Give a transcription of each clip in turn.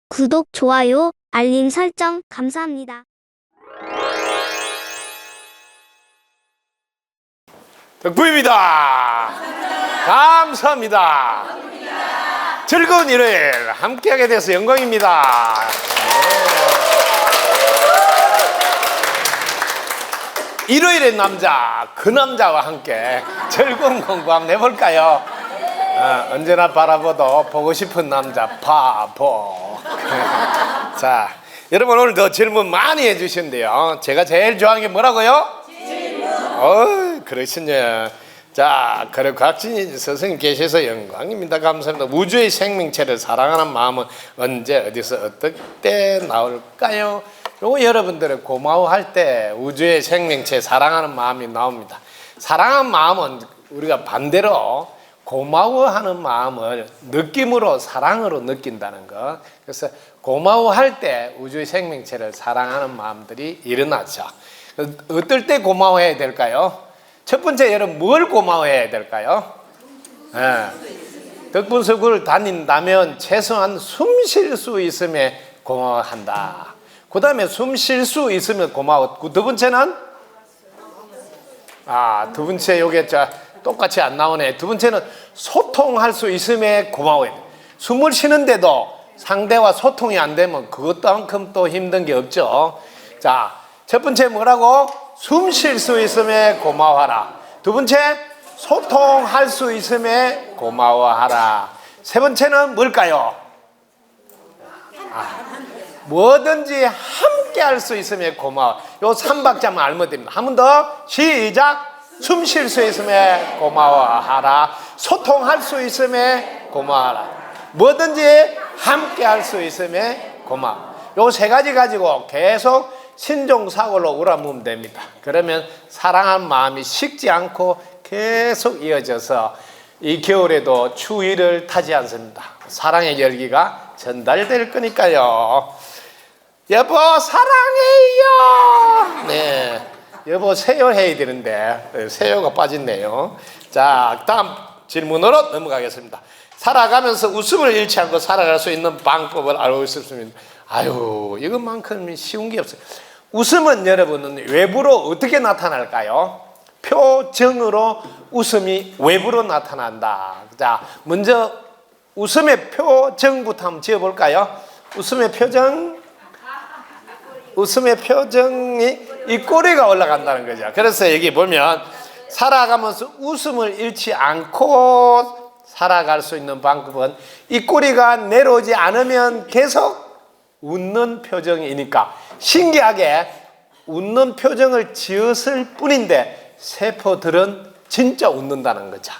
구독, 좋아요, 알림 설정 감사합니다. 덕부입니다. 감사합니다. 즐거운 일요일 함께하게 돼서 영광입니다. 일요일의 남자, 그 남자와 함께 즐거운 공부 한번 해볼까요? 언제나 바라보도 보고 싶은 남자 바보. 자, 여러분 오늘도 질문 많이 해주신대요. 제가 제일 좋아하는 게 뭐라고요? 질문. 그러시냐. 자, 그리고 곽진희 선생님 계셔서 영광입니다. 감사합니다. 우주의 생명체를 사랑하는 마음은 언제 어디서 어떨 때 나올까요? 요거 여러분들은 고마워할 때 우주의 생명체 사랑하는 마음이 나옵니다. 사랑하는 마음은 우리가 반대로 고마워하는 마음을 느낌으로 사랑으로 느낀다는 거. 그래서 고마워할 때 우주의 생명체를 사랑하는 마음들이 일어나죠. 어떨 때 고마워해야 될까요? 첫 번째, 여러분 뭘 고마워해야 될까요? 덕분서구를 다닌다면 최소한 숨 쉴 수 있으면 고마워한다. 그 다음에 숨 쉴 수 있으면 고마워. 두 번째는? 두 번째 요게 똑같이 안 나오네. 두 번째는 소통할 수 있으면 고마워요. 숨을 쉬는데도 상대와 소통이 안 되면 그것만큼 또 힘든 게 없죠. 자, 첫 번째 뭐라고? 숨 쉴 수 있으면 고마워하라. 두 번째, 소통할 수 있으면 고마워하라. 세 번째는 뭘까요? 뭐든지 함께 할 수 있으면 고마워. 요 3박자만 알면 됩니다. 한 번 더 시작. 숨 쉴 수 있으면 고마워하라. 소통할 수 있으면 고마워하라. 뭐든지 함께 할 수 있으면 고마워. 요 세 가지 가지고 계속 신종사고로 우러보면 됩니다. 그러면 사랑하는 마음이 식지 않고 계속 이어져서 이 겨울에도 추위를 타지 않습니다. 사랑의 열기가 전달될 거니까요. 여보 사랑해요. 네, 여보 세요 해야 되는데 세요가 빠졌네요. 자, 다음 질문으로 넘어가겠습니다. 살아가면서 웃음을 잃지 않고 살아갈 수 있는 방법을 알고 있었습니다. 이것만큼 쉬운 게 없어요. 웃음은 여러분은 외부로 어떻게 나타날까요? 표정으로 웃음이 외부로 나타난다. 자, 먼저 웃음의 표정부터 한번 지어볼까요? 웃음의 표정. 웃음의 표정이 입꼬리가 올라간다는 거죠. 그래서 여기 보면 살아가면서 웃음을 잃지 않고 살아갈 수 있는 방법은 입꼬리가 내려오지 않으면 계속 웃는 표정이니까 신기하게 웃는 표정을 지었을 뿐인데 세포들은 진짜 웃는다는 거죠.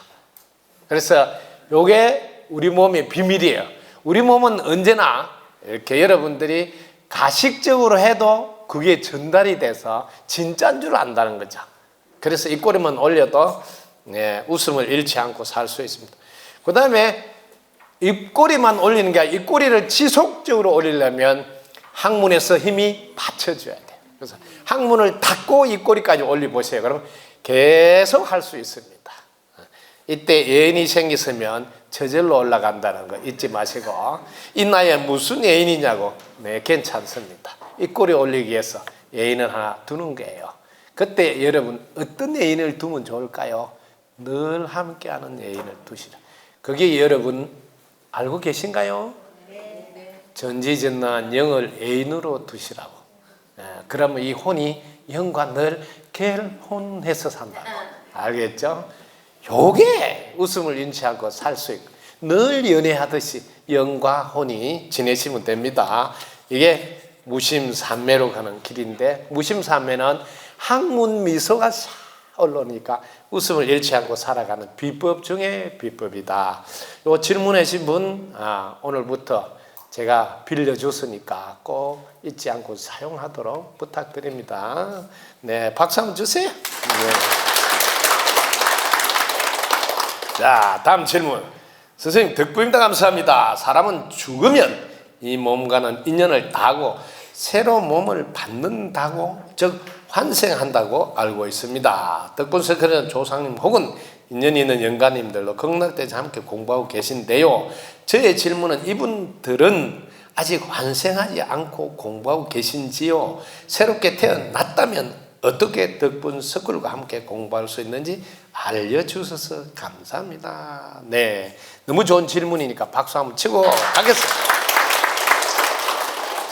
그래서 이게 우리 몸의 비밀이에요. 우리 몸은 언제나 이렇게 여러분들이 가식적으로 해도 그게 전달이 돼서 진짜인 줄 안다는 거죠. 그래서 입꼬리만 올려도 웃음을 잃지 않고 살 수 있습니다. 그 다음에 입꼬리만 올리는 게 아니라 입꼬리를 지속적으로 올리려면 항문에서 힘이 받쳐줘야 돼요. 그래서 항문을 닫고 입꼬리까지 올려보세요. 그러면 계속 할 수 있습니다. 이때 예인이 생겼으면 저절로 올라간다는 거 잊지 마시고, 이 나이에 무슨 예인이냐고. 네, 괜찮습니다. 입꼬리 올리기 위해서 예인을 하나 두는 거예요. 그때 여러분 어떤 예인을 두면 좋을까요? 늘 함께하는 예인을 두시라. 그게 여러분 알고 계신가요? 네. 전지전능한 영을 애인으로 두시라고. 그러면 이 혼이 영과 늘 결혼해서 산다고. 알겠죠? 요게 웃음을 잃지 않고 살 수 있고 늘 연애하듯이 영과 혼이 지내시면 됩니다. 이게 무심산매로 가는 길인데, 무심산매는 항문 미소가 싹 올라오니까 웃음을 잃지 않고 살아가는 비법 중에 비법이다. 요 질문하신 분 오늘부터 제가 빌려줬으니까 꼭 잊지 않고 사용하도록 부탁드립니다. 네, 박수 한번 주세요. 네. 자, 다음 질문. 선생님 덕분입니다. 감사합니다. 사람은 죽으면 이 몸과는 인연을 다하고 새로 몸을 받는다고, 즉 환생한다고 알고 있습니다. 덕분서크는 조상님 혹은 인연 있는 영가님들로 극락대에서 함께 공부하고 계신데요. 저의 질문은 이분들은 아직 환생하지 않고 공부하고 계신지요? 새롭게 태어났다면 어떻게 덕분 석굴과 함께 공부할 수 있는지 알려주셔서 감사합니다. 네, 너무 좋은 질문이니까 박수 한번 치고 가겠습니다.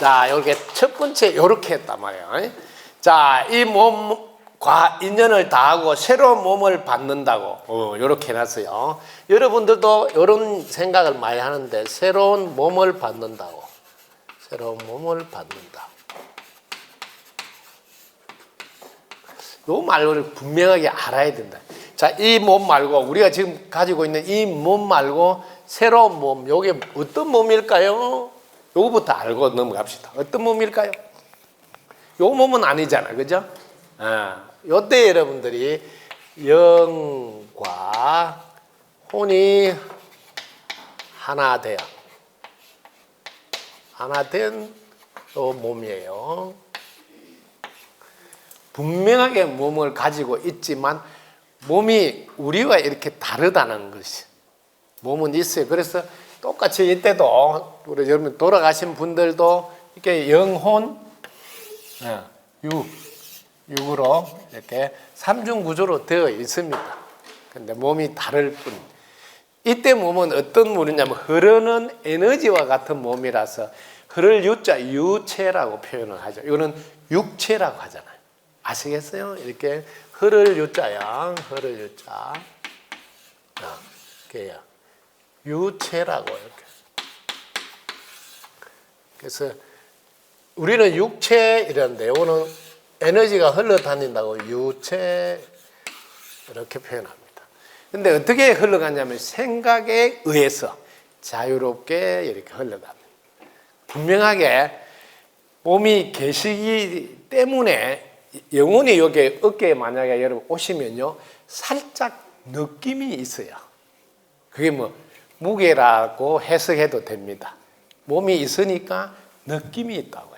자, 이렇게 첫 번째 이렇게 했단 말이에요. 자, 이 몸과 인연을 다하고 새로운 몸을 받는다고 이렇게 해놨어요. 여러분들도 이런 생각을 많이 하는데 새로운 몸을 받는다고, 새로운 몸을 받는다. 이 말을 분명하게 알아야 된다. 자, 이 몸 말고 우리가 지금 가지고 있는 이 몸 말고 새로운 몸, 이게 어떤 몸일까요? 요거부터 알고 넘어갑시다. 어떤 몸일까요? 요 몸은 아니잖아, 그죠? 요때 여러분들이 영과 혼이 하나 돼요. 하나 된 요 몸이에요. 분명하게 몸을 가지고 있지만 몸이 우리와 이렇게 다르다는 것이, 몸은 있어요. 그래서 똑같이 이때도 우리 여러분 돌아가신 분들도 이렇게 영혼, 육으로 이렇게 삼중 구조로 되어 있습니다. 근데 몸이 다를 뿐. 이때 몸은 어떤 몸이냐면 흐르는 에너지와 같은 몸이라서 흐를 유자 유체라고 표현을 하죠. 이거는 육체라고 하잖아요. 아시겠어요? 이렇게 흐를 유자야, 흐를 유자. 이렇게요. 유체라고 이렇게. 그래서 우리는 육체 이런데 이거는 에너지가 흘러다닌다고 유체 이렇게 표현합니다. 근데 어떻게 흘러가냐면 생각에 의해서 자유롭게 이렇게 흘러갑니다. 분명하게 몸이 계시기 때문에 영혼이 여기 어깨에 만약에 여러분 오시면요 살짝 느낌이 있어요. 그게 뭐 무게라고 해석해도 됩니다. 몸이 있으니까 느낌이 있다고요.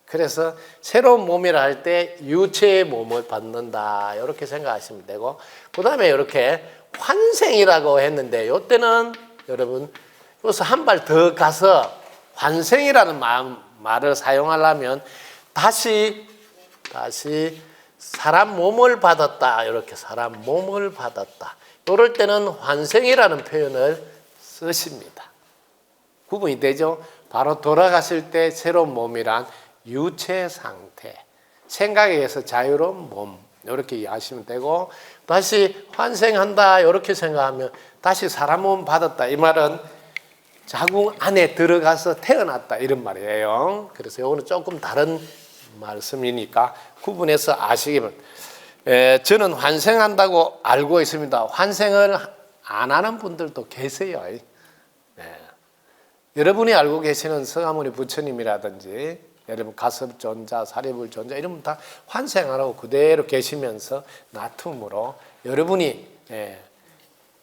그래서 새로운 몸이라 할 때 유체의 몸을 받는다 이렇게 생각하시면 되고, 그 다음에 이렇게 환생이라고 했는데 이때는 여러분 여기서 한 발 더 가서 환생이라는 말을 사용하려면 다시 사람 몸을 받았다, 이렇게 사람 몸을 받았다. 이럴 때는 환생이라는 표현을 쓰십니다. 구분이 되죠? 바로 돌아가실 때 새로운 몸이란 유체 상태, 생각에 의해서 자유로운 몸 이렇게 이해하시면 되고, 다시 환생한다 이렇게 생각하면 다시 사람 몸 받았다, 이 말은 자궁 안에 들어가서 태어났다 이런 말이에요. 그래서 이거는 조금 다른 말씀이니까 구분해서 아시기면, 저는 환생한다고 알고 있습니다. 환생을 안 하는 분들도 계세요. 여러분이 알고 계시는 서가모니 부처님이라든지 여러분 가섭존자, 사리불존자 이런 분 다 환생하라고 그대로 계시면서 나툼으로 여러분이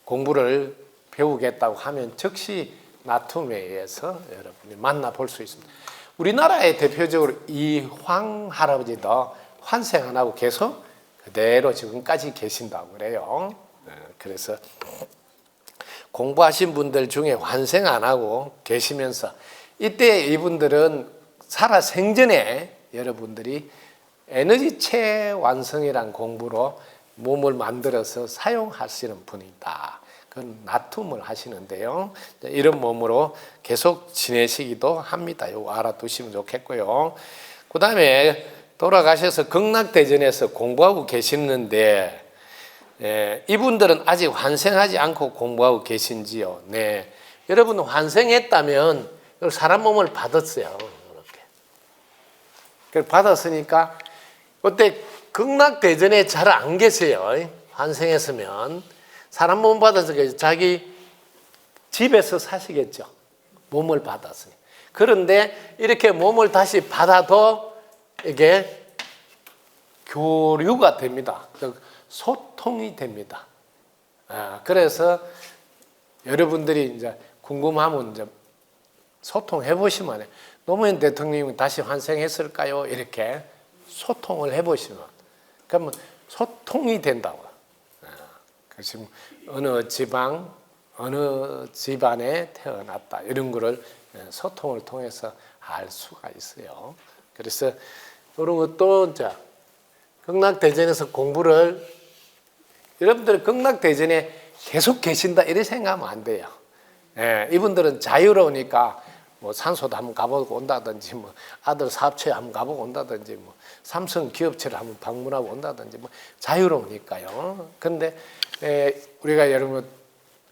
공부를 배우겠다고 하면 즉시 나툼에 의해서 여러분이 만나볼 수 있습니다. 우리나라의 대표적으로 이황 할아버지도 환생 안 하고 계속 그대로 지금까지 계신다고 그래요. 그래서 공부하신 분들 중에 환생 안 하고 계시면서 이때 이분들은 살아 생전에 여러분들이 에너지체 완성이란 공부로 몸을 만들어서 사용하시는 분이다. 그건 나툼을 하시는데요. 이런 몸으로 계속 지내시기도 합니다. 이거 알아두시면 좋겠고요. 그 다음에 돌아가셔서 극락대전에서 공부하고 계시는데, 이분들은 아직 환생하지 않고 공부하고 계신지요? 네. 여러분 환생했다면 사람 몸을 받았어요. 이렇게. 받았으니까 그때 극락대전에 잘 안 계세요. 환생했으면. 사람 몸 받아서 자기 집에서 사시겠죠. 몸을 받았으니. 그런데 이렇게 몸을 다시 받아도 이게 교류가 됩니다. 소통이 됩니다. 그래서 여러분들이 이제 궁금하면 이제 소통해 보시면, 노무현 대통령이 다시 환생했을까요? 이렇게 소통을 해 보시면, 그러면 소통이 된다고. 그래서 어느 지방, 어느 집안에 태어났다 이런 거를 소통을 통해서 알 수가 있어요. 그래서 이런 것도 이제 극락대전에서 공부를 여러분들 극락대전에 계속 계신다 이렇게 생각하면 안 돼요. 이분들은 자유로우니까 뭐 산소도 한번 가보고 온다든지 뭐 아들 사업체 한번 가보고 온다든지 뭐 삼성 기업체를 한번 방문하고 온다든지 뭐 자유로우니까요. 그런데 우리가 여러분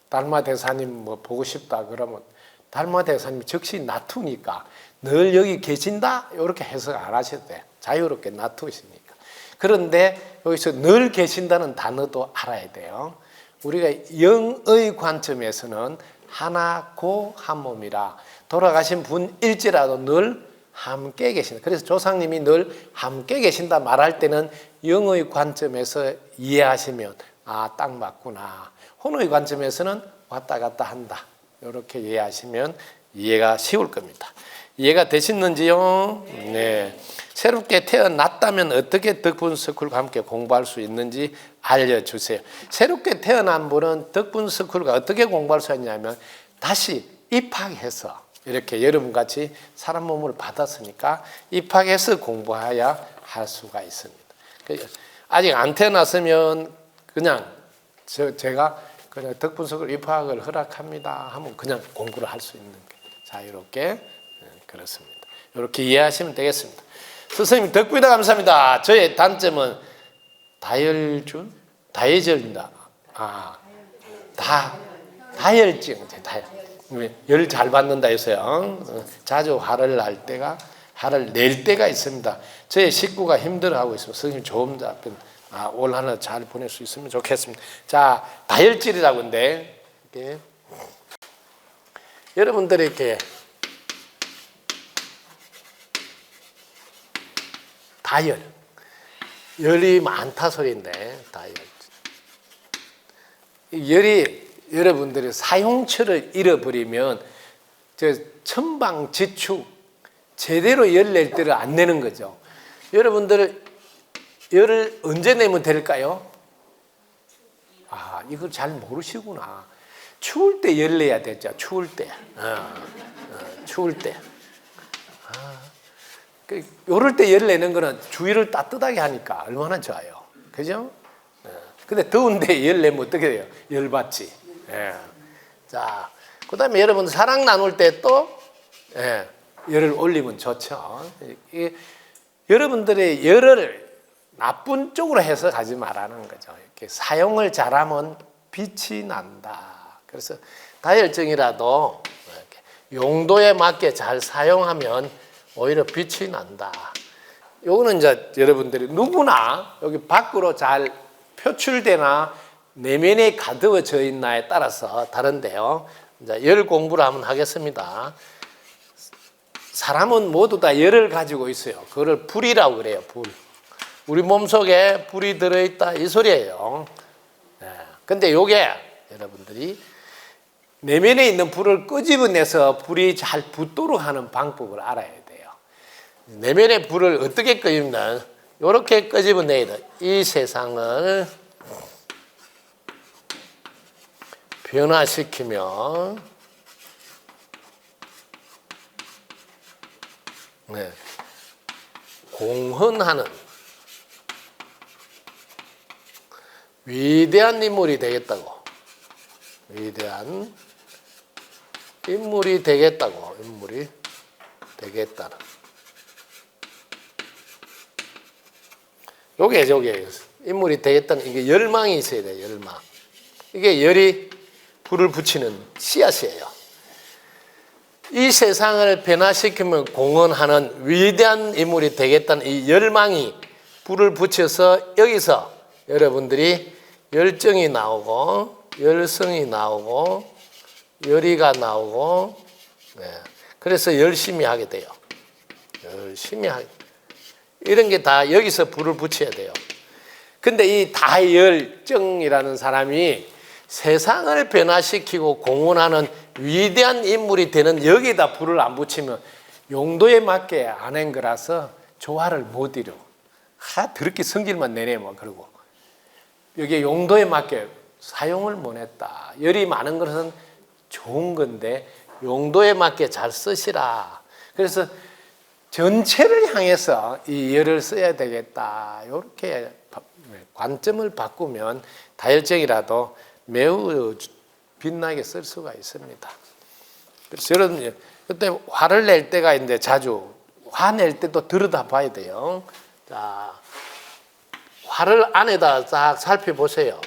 달마 대사님 뭐 보고 싶다 그러면 달마 대사님이 즉시 놔두니까 늘 여기 계신다 이렇게 해석 안 하셔도 돼요. 자유롭게 놔두시니까. 그런데 여기서 늘 계신다는 단어도 알아야 돼요. 우리가 영의 관점에서는 하나고 한 몸이라 돌아가신 분일지라도 늘 함께 계신다. 그래서 조상님이 늘 함께 계신다 말할 때는 영의 관점에서 이해하시면 아, 딱 맞구나. 혼의 관점에서는 왔다 갔다 한다. 이렇게 이해하시면 이해가 쉬울 겁니다. 이해가 되시는지요? 네. 새롭게 태어났다면 어떻게 덕분스쿨과 함께 공부할 수 있는지 알려주세요. 새롭게 태어난 분은 덕분스쿨과 어떻게 공부할 수 있냐면 다시 입학해서 이렇게 여러분같이 사람 몸을 받았으니까 입학해서 공부해야 할 수가 있습니다. 아직 안 태어났으면 그냥 제가 그냥 덕분스쿨 입학을 허락합니다 하면 그냥 공부를 할 수 있는 게 자유롭게 그렇습니다. 이렇게 이해하시면 되겠습니다. 선생님 덕분이다 감사합니다. 저의 단점은 다혈질입니다. 다혈증, 열 잘 받는다 해서요. 자주 화를 낼 때가 있습니다. 저의 식구가 힘들어하고 있습니다. 선생님 좋은 답변 올 한해 잘 보낼 수 있으면 좋겠습니다. 자, 다혈질이라고 하는데 여러분들이 이렇게 열이 많다 소리인데 열이 여러분들이 사용처를 잃어버리면 저 천방지축 제대로 열 낼 때를 안 내는 거죠. 여러분들 열을 언제 내면 될까요? 이걸 잘 모르시구나. 추울 때 열 내야 되죠. 추울 때. 추울 때. 요럴 때 열 내는 거는 주위를 따뜻하게 하니까 얼마나 좋아요. 그죠? 근데 더운데 열 내면 어떻게 돼요? 열 받지. 자, 그 다음에 여러분 사랑 나눌 때 또 열을 올리면 좋죠. 여러분들의 열을 나쁜 쪽으로 해석하지 말라는 거죠. 이렇게 사용을 잘하면 빛이 난다. 그래서 다혈증이라도 용도에 맞게 잘 사용하면 오히려 빛이 난다. 요거는 이제 여러분들이 누구나 여기 밖으로 잘 표출되나 내면에 가두어져 있나에 따라서 다른데요. 이제 열 공부를 한번 하겠습니다. 사람은 모두 다 열을 가지고 있어요. 그거를 불이라고 그래요. 불. 우리 몸속에 불이 들어있다 이 소리예요. 근데 요게 여러분들이 내면에 있는 불을 끄집어내서 불이 잘 붙도록 하는 방법을 알아야 돼요. 내면의 불을 어떻게 끄집나? 이렇게 끄집어내야 돼. 이 세상을 변화시키며 공헌하는 위대한 인물이 되겠다고. 위대한 인물이 되겠다고. 인물이 되겠다는. 요게 인물이 되겠다는 이게 열망이 있어야 돼요. 열망. 이게 열이 불을 붙이는 씨앗이에요. 이 세상을 변화시키며 공헌하는 위대한 인물이 되겠다는 이 열망이 불을 붙여서 여기서 여러분들이 열정이 나오고 열성이 나오고 열의가 나오고 그래서 열심히 하게 돼요. 열심히 하게. 이런 게 다 여기서 불을 붙여야 돼요. 근데 이 다열정이라는 사람이 세상을 변화시키고 공헌하는 위대한 인물이 되는 여기다 불을 안 붙이면 용도에 맞게 안 한 거라서 조화를 못 이뤄. 더럽게 성질만 내네 뭐 그러고. 여기 용도에 맞게 사용을 못 했다. 열이 많은 것은 좋은 건데 용도에 맞게 잘 쓰시라. 그래서 전체를 향해서 이 열을 써야 되겠다. 이렇게 관점을 바꾸면 다혈질이라도 매우 빛나게 쓸 수가 있습니다. 그래서 저는 그때 화를 낼 때가 이제 자주 화낼 때도 들여다 봐야 돼요. 자, 화를 안에다 싹 살펴보세요.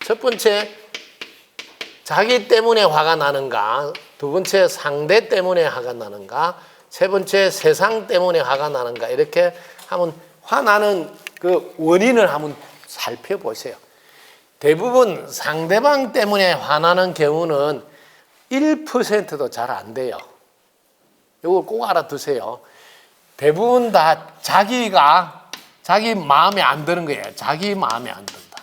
첫 번째, 자기 때문에 화가 나는가? 두 번째, 상대 때문에 화가 나는가? 세 번째, 세상 때문에 화가 나는가? 이렇게 한번 화나는 그 원인을 한번 살펴보세요. 대부분 상대방 때문에 화나는 경우는 1%도 잘 안 돼요. 이걸 꼭 알아두세요. 대부분 다 자기 마음에 안 드는 거예요. 자기 마음에 안 든다.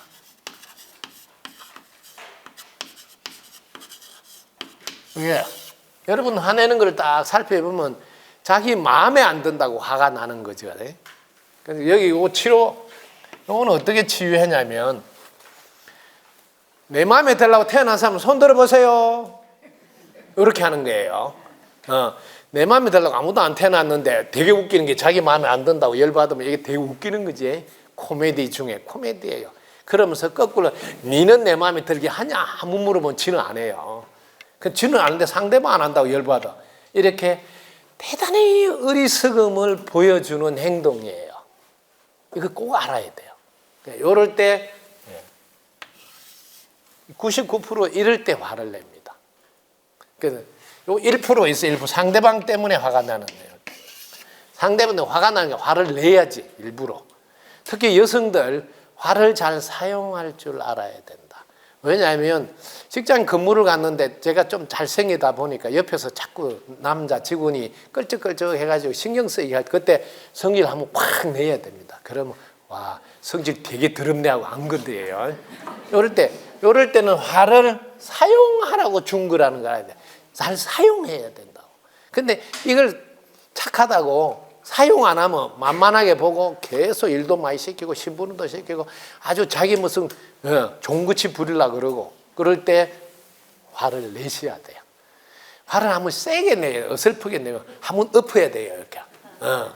예. 여러분 화내는 걸 딱 살펴보면 자기 마음에 안 든다고 화가 나는 거죠. 그래서 여기 요 치료, 요거는 어떻게 치유하냐면, 내 마음에 들라고 태어난 사람 손 들어보세요. 이렇게 하는 거예요. 내 마음에 들라고 아무도 안 태어났는데 되게 웃기는 게 자기 마음에 안 든다고 열받으면 이게 되게 웃기는 거지. 코미디 중에 코미디예요. 그러면서 거꾸로 니는 내 마음에 들게 하냐? 한번 물어보면 지는 안 해요. 지는 아는데 상대방 안 한다고 열받아. 이렇게 대단히 어리석음을 보여주는 행동이에요. 이거 꼭 알아야 돼요. 이럴 때 99% 이럴 때 화를 냅니다. 그래서 요 1% 있어요. 일부 상대방 때문에 화가 나는 거예요. 상대방한테 화가 나는 게 화를 내야지 일부러. 특히 여성들 화를 잘 사용할 줄 알아야 된다. 왜냐하면 직장 근무를 갔는데 제가 좀 잘생기다 보니까 옆에서 자꾸 남자 직원이 끌적끌적 해가지고 신경 쓰이게 할 그때 성질 한번 팍 내야 됩니다. 그러면 와 성질 되게 더럽네 하고 안 건드려요. 이럴 때는 화를 사용하라고 준 거라는 걸 알아야 돼. 잘 사용해야 된다고. 근데 이걸 착하다고 사용 안 하면 만만하게 보고 계속 일도 많이 시키고 심부름도 시키고 아주 자기 무슨 종구치 부리려고 그러고 그럴 때 화를 내셔야 돼요. 화를 한번 세게 내요. 어설프게 내요. 한번 엎어야 돼요. 이렇게.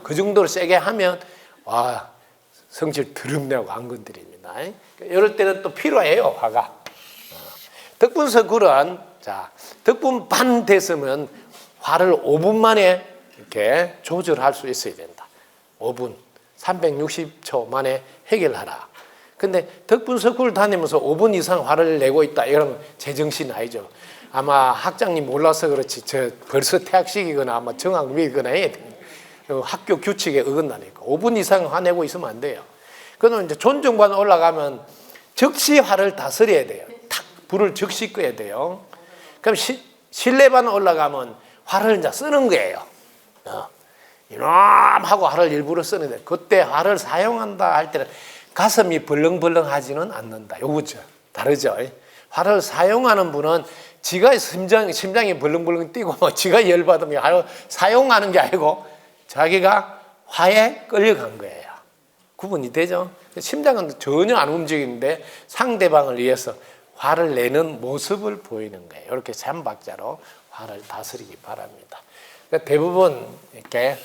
그 정도로 세게 하면 와 성질 더럽냐고 안 건드립니다. 이럴 때는 또 필요해요. 화가. 덕분서굴은 자 덕분 반 됐으면 화를 5분 만에 이렇게 조절할 수 있어야 된다. 5분 360초 만에 해결하라. 근데 덕분서굴 다니면서 5분 이상 화를 내고 있다. 이러면 제정신 아니죠. 아마 학장님 몰라서 그렇지 저 벌써 퇴학시키거나 아마 정학미거나 해야 됩니다. 학교 규칙에 어긋나니까 5분 이상 화내고 있으면 안 돼요. 그러면 이제 존중반 올라가면 적시 화를 다스려야 돼요. 탁 불을 적시 끄야 돼요. 그럼 신뢰반 올라가면 화를 이제 쓰는 거예요. 이놈하고 화를 일부러 쓰는데 그때 화를 사용한다 할 때는 가슴이 벌렁벌렁 하지는 않는다. 요거죠. 다르죠. 화를 사용하는 분은 지가 심장이 벌렁벌렁 뛰고 뭐 지가 열받으면 화를 사용하는 게 아니고 자기가 화에 끌려간 거예요. 구분이 되죠? 심장은 전혀 안 움직이는데 상대방을 위해서 화를 내는 모습을 보이는 거예요. 이렇게 3박자로 화를 다스리기 바랍니다. 그러니까 대부분 이렇게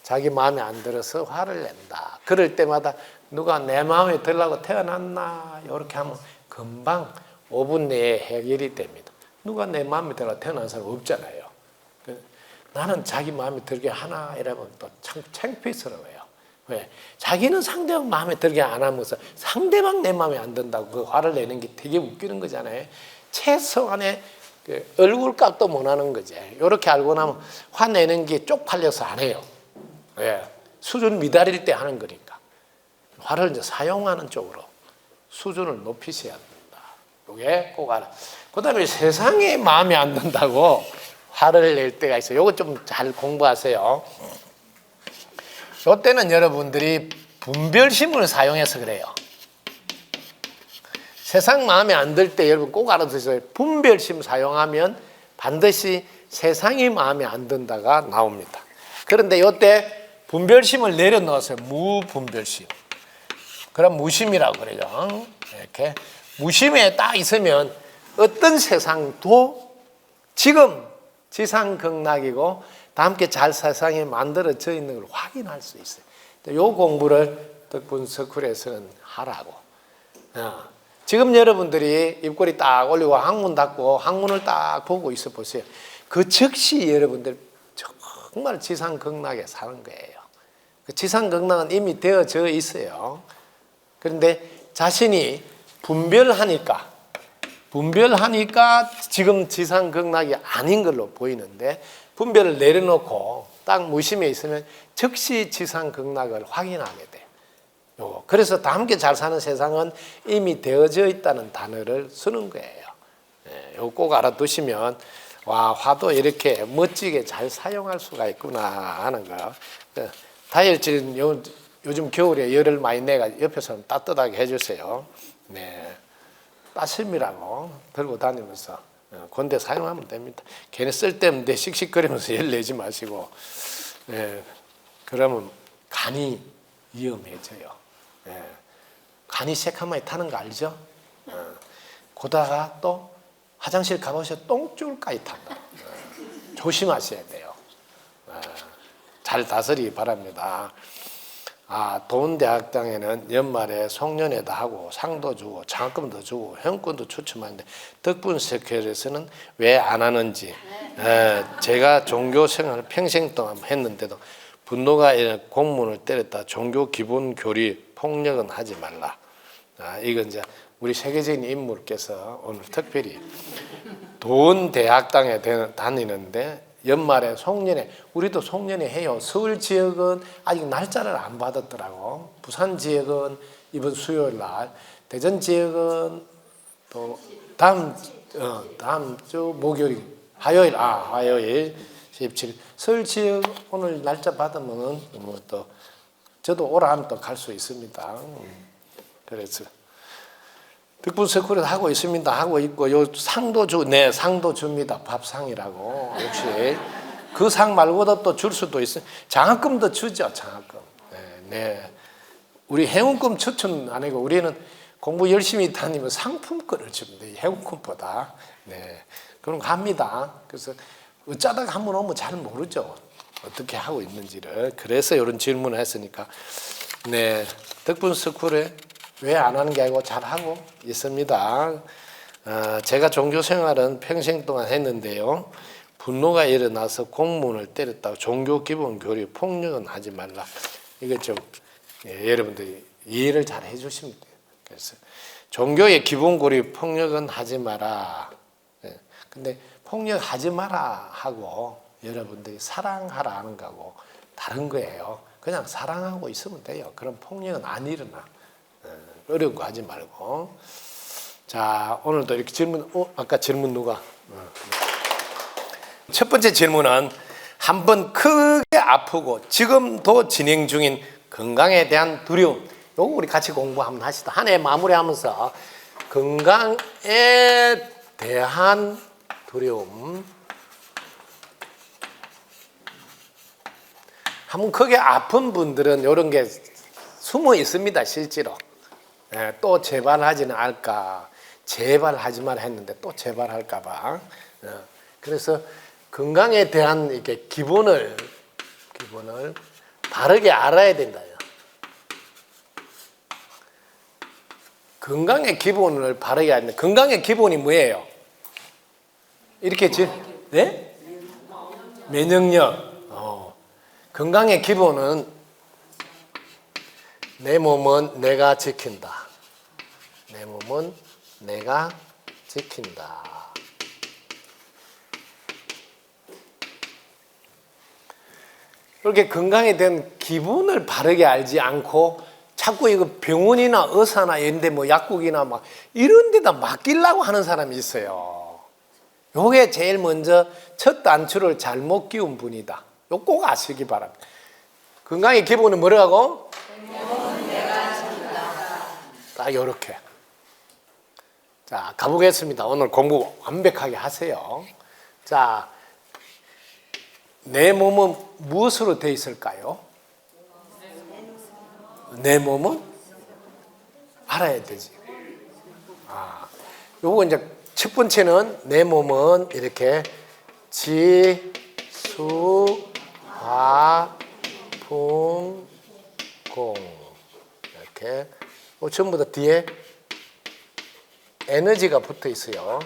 자기 마음에 안 들어서 화를 낸다. 그럴 때마다 누가 내 마음에 들라고 태어났나 이렇게 하면 금방 5분 내에 해결이 됩니다. 누가 내 마음에 들라고 태어난 사람 없잖아요. 나는 자기 마음에 들게 하나 이러면 또 참 창피스러워요. 왜? 자기는 상대방 마음에 들게 안 하면서 상대방 내 마음에 안 든다고 그 화를 내는 게 되게 웃기는 거잖아요. 최소한의 그 얼굴값도 못 하는 거지. 이렇게 알고 나면 화내는 게 쪽팔려서 안 해요. 왜? 수준 미달일 때 하는 거니까. 화를 이제 사용하는 쪽으로 수준을 높이셔야 된다. 이게 꼭 알아. 그 다음에 세상에 마음에 안 든다고 화를 낼 때가 있어요. 이거 좀 잘 공부하세요. 이때는 여러분들이 분별심을 사용해서 그래요. 세상 마음에 안 들 때 여러분 꼭 알아두세요. 분별심 사용하면 반드시 세상이 마음에 안 든다가 나옵니다. 그런데 이때 분별심을 내려놓으세요. 무분별심. 그럼 무심이라고 그래요. 이렇게 무심에 딱 있으면 어떤 세상도 지금 지상극락이고 다 함께 잘 세상에 만들어져 있는 걸 확인할 수 있어요. 이 공부를 덕분 스쿨에서는 하라고. 지금 여러분들이 입꼬리 딱 올리고 항문 닫고 항문을 딱 보고 있어 보세요. 그 즉시 여러분들 정말 지상극락에 사는 거예요. 그 지상극락은 이미 되어져 있어요. 그런데 자신이 분별하니까 지금 지상극락이 아닌 걸로 보이는데 분별을 내려놓고 딱 무심해 있으면 즉시 지상극락을 확인하게 돼요. 그래서 다 함께 잘 사는 세상은 이미 되어져 있다는 단어를 쓰는 거예요. 이거 꼭 알아두시면 와, 화도 이렇게 멋지게 잘 사용할 수가 있구나 하는 거. 다이어트는 요즘 겨울에 열을 많이 내가 옆에서 따뜻하게 해주세요. 네, 따심이라고 들고 다니면서 건대 사용하면 됩니다. 괜히 쓸데없는데 씩씩거리면서 열 내지 마시고, 그러면 간이 위험해져요. 간이 새카마이 타는 거 알죠? 그러다가 또 화장실 가보셔 똥줄까지 탄다. 조심하셔야 돼요. 잘 다스리기 바랍니다. 도은대학당에는 연말에 송년회도 하고 상도 주고 장학금도 주고 회원권도 추첨하는데 덕분 스퀘어에서는 왜 안 하는지, 제가 종교 생활을 평생 동안 했는데도 분노가 일어나 공문을 때렸다. 종교 기본 교리 폭력은 하지 말라. 이건 이제 우리 세계적인 인물께서 오늘 특별히 도은대학당에 다니는데 연말에 송년회, 우리도 송년회 해요. 서울 지역은 아직 날짜를 안 받았더라고. 부산 지역은 이번 수요일 날, 대전 지역은 또 다음 주 목요일, 화요일 17일. 서울 지역 오늘 날짜 받으면 또 저도 오라 하면 또 갈 수 있습니다. 그래서 덕분 스쿨에서 하고 있습니다. 하고 있고 요 상도 상도 줍니다. 밥상이라고. 혹시 그 상 말고도 또 줄 수도 있어요. 장학금도 주죠. 장학금. 네. 우리 회원권 추천 안 하고 우리는 공부 열심히 다니면 상품권을 줍니다. 회원권보다. 네. 그런 거 합니다. 그래서 어쩌다가 한번 오면 잘 모르죠. 어떻게 하고 있는지를. 그래서 이런 질문을 했으니까. 네. 덕분 스쿨에 왜 안 하는 게 아니고 잘하고 있습니다. 제가 종교 생활은 평생 동안 했는데요. 분노가 일어나서 공문을 때렸다고 종교 기본 교리 폭력은 하지 말라. 이거 좀 여러분들이 이해를 잘 해주시면 돼요. 그래서 종교의 기본 교리 폭력은 하지 마라. 근데 폭력하지 마라 하고 여러분들이 사랑하라 하는 거하고 다른 거예요. 그냥 사랑하고 있으면 돼요. 그럼 폭력은 안 일어나. 어려운 거 하지 말고. 자, 오늘도 이렇게 질문, 아까 질문 누가? 첫 번째 질문은 한번 크게 아프고 지금도 진행 중인 건강에 대한 두려움. 요거 우리 같이 공부 한번 하시다. 한 해 마무리하면서 건강에 대한 두려움. 한번 크게 아픈 분들은 이런 게 숨어 있습니다, 실제로. 또 재발하지는 않을까, 재발하지 말 했는데 또 재발할까 봐. 그래서 건강에 대한 이렇게 기본을 바르게 알아야 된다. 건강의 기본을 바르게 알는데 건강의 기본이 뭐예요? 이렇게 네? 면역력. 건강의 기본은 내 몸은 내가 지킨다. 내 몸은 내가 지킨다. 이렇게 건강에 대한 기본을 바르게 알지 않고 자꾸 이거 병원이나 의사나 이런데 뭐 약국이나 막 이런 데다 맡기려고 하는 사람이 있어요. 요게 제일 먼저 첫 단추를 잘못 끼운 분이다. 요 꼭 아시기 바랍니다. 건강의 기본은 뭐라고? 딱 요렇게. 자, 가보겠습니다. 오늘 공부 완벽하게 하세요. 자, 내 몸은 무엇으로 되어 있을까요? 내 몸은 알아야 되지. 요거 이제 첫 번째는 내 몸은 이렇게 지, 수, 화, 풍, 공. 이렇게. 전부 다 뒤에 에너지가 붙어 있어요.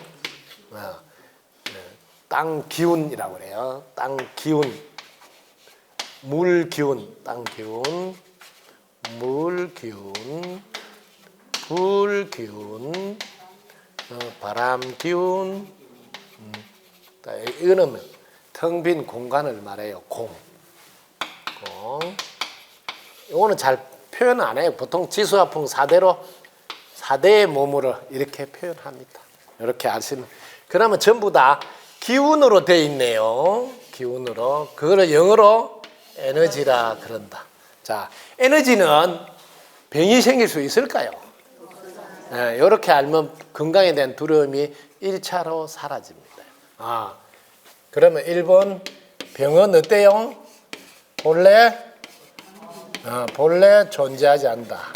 땅 기운이라고 그래요. 땅 기운, 물 기운, 땅 기운, 물 기운, 불 기운, 바람 기운. 이거는 텅 빈 공간을 말해요. 공. 이거는 잘 표현 안 해요. 보통 지수화풍 4대의 몸으로 이렇게 표현합니다. 이렇게 아시면. 그러면 전부 다 기운으로 돼 있네요. 기운으로. 그거를 영어로 에너지라 그런다. 자, 에너지는 병이 생길 수 있을까요? 네, 이렇게 알면 건강에 대한 두려움이 1차로 사라집니다. 그러면 1번 병은 어때요? 본래 존재하지 않는다.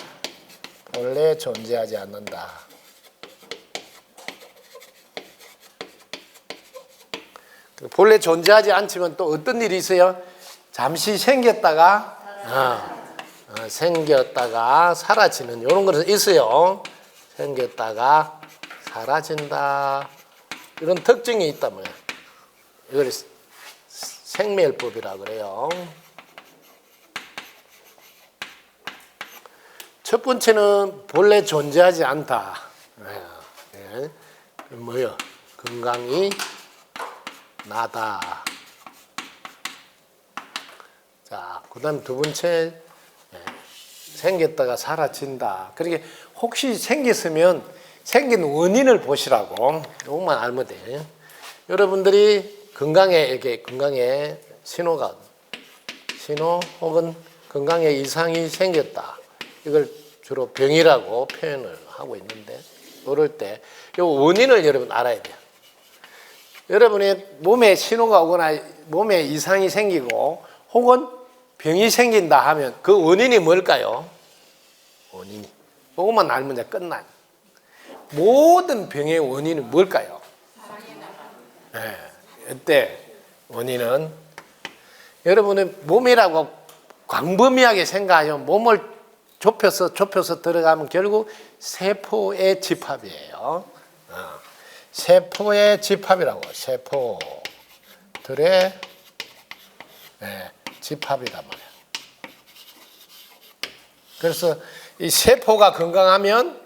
본래 존재하지 않는다. 본래 존재하지 않지만 또 어떤 일이 있어요? 잠시 생겼다가 사라지는 이런 것은 있어요. 생겼다가 사라진다. 이런 특징이 있다면 이걸 생멸법이라고 그래요. 첫 번째는 본래 존재하지 않다. 뭐요? 건강이 나다. 자, 그다음 두 번째 생겼다가 사라진다. 그러니까 혹시 생겼으면 생긴 원인을 보시라고. 이것만 알면 돼. 여러분들이 건강에 신호 혹은 건강에 이상이 생겼다. 이걸 주로 병이라고 표현을 하고 있는데, 그럴 때 이 원인을 여러분 알아야 돼요. 여러분의 몸에 신호가 오거나 몸에 이상이 생기고 혹은 병이 생긴다 하면 그 원인이 뭘까요? 원인이. 그것만 알면 이제 끝나요. 모든 병의 원인은 뭘까요? 네. 이때 원인은 여러분의 몸이라고 광범위하게 생각하면 몸을 좁혀서 들어가면 결국 세포의 집합이에요. 세포의 집합이라고. 세포들의 집합이란 말이에요. 그래서 이 세포가 건강하면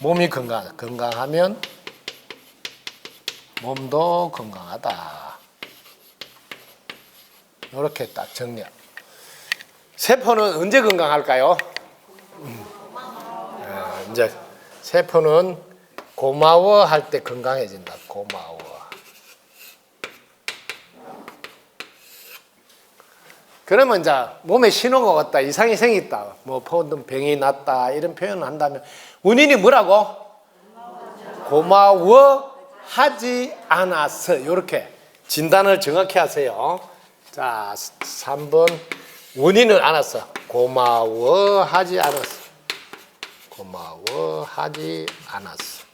몸이 건강하면 몸도 건강하다. 이렇게 딱 정리합니다. 세포는 언제 건강할까요? 이제 세포는 고마워할 때 건강해진다. 고마워. 그러면 이제 몸에 신호가 왔다, 이상이 생겼다, 뭐 병이 났다 이런 표현을 한다면 원인이 뭐라고? 고마워하지 않았어. 이렇게 진단을 정확히 하세요. 자, 3번 원인을 알았어. 고마워하지 않았어. 고마워하지 않았어.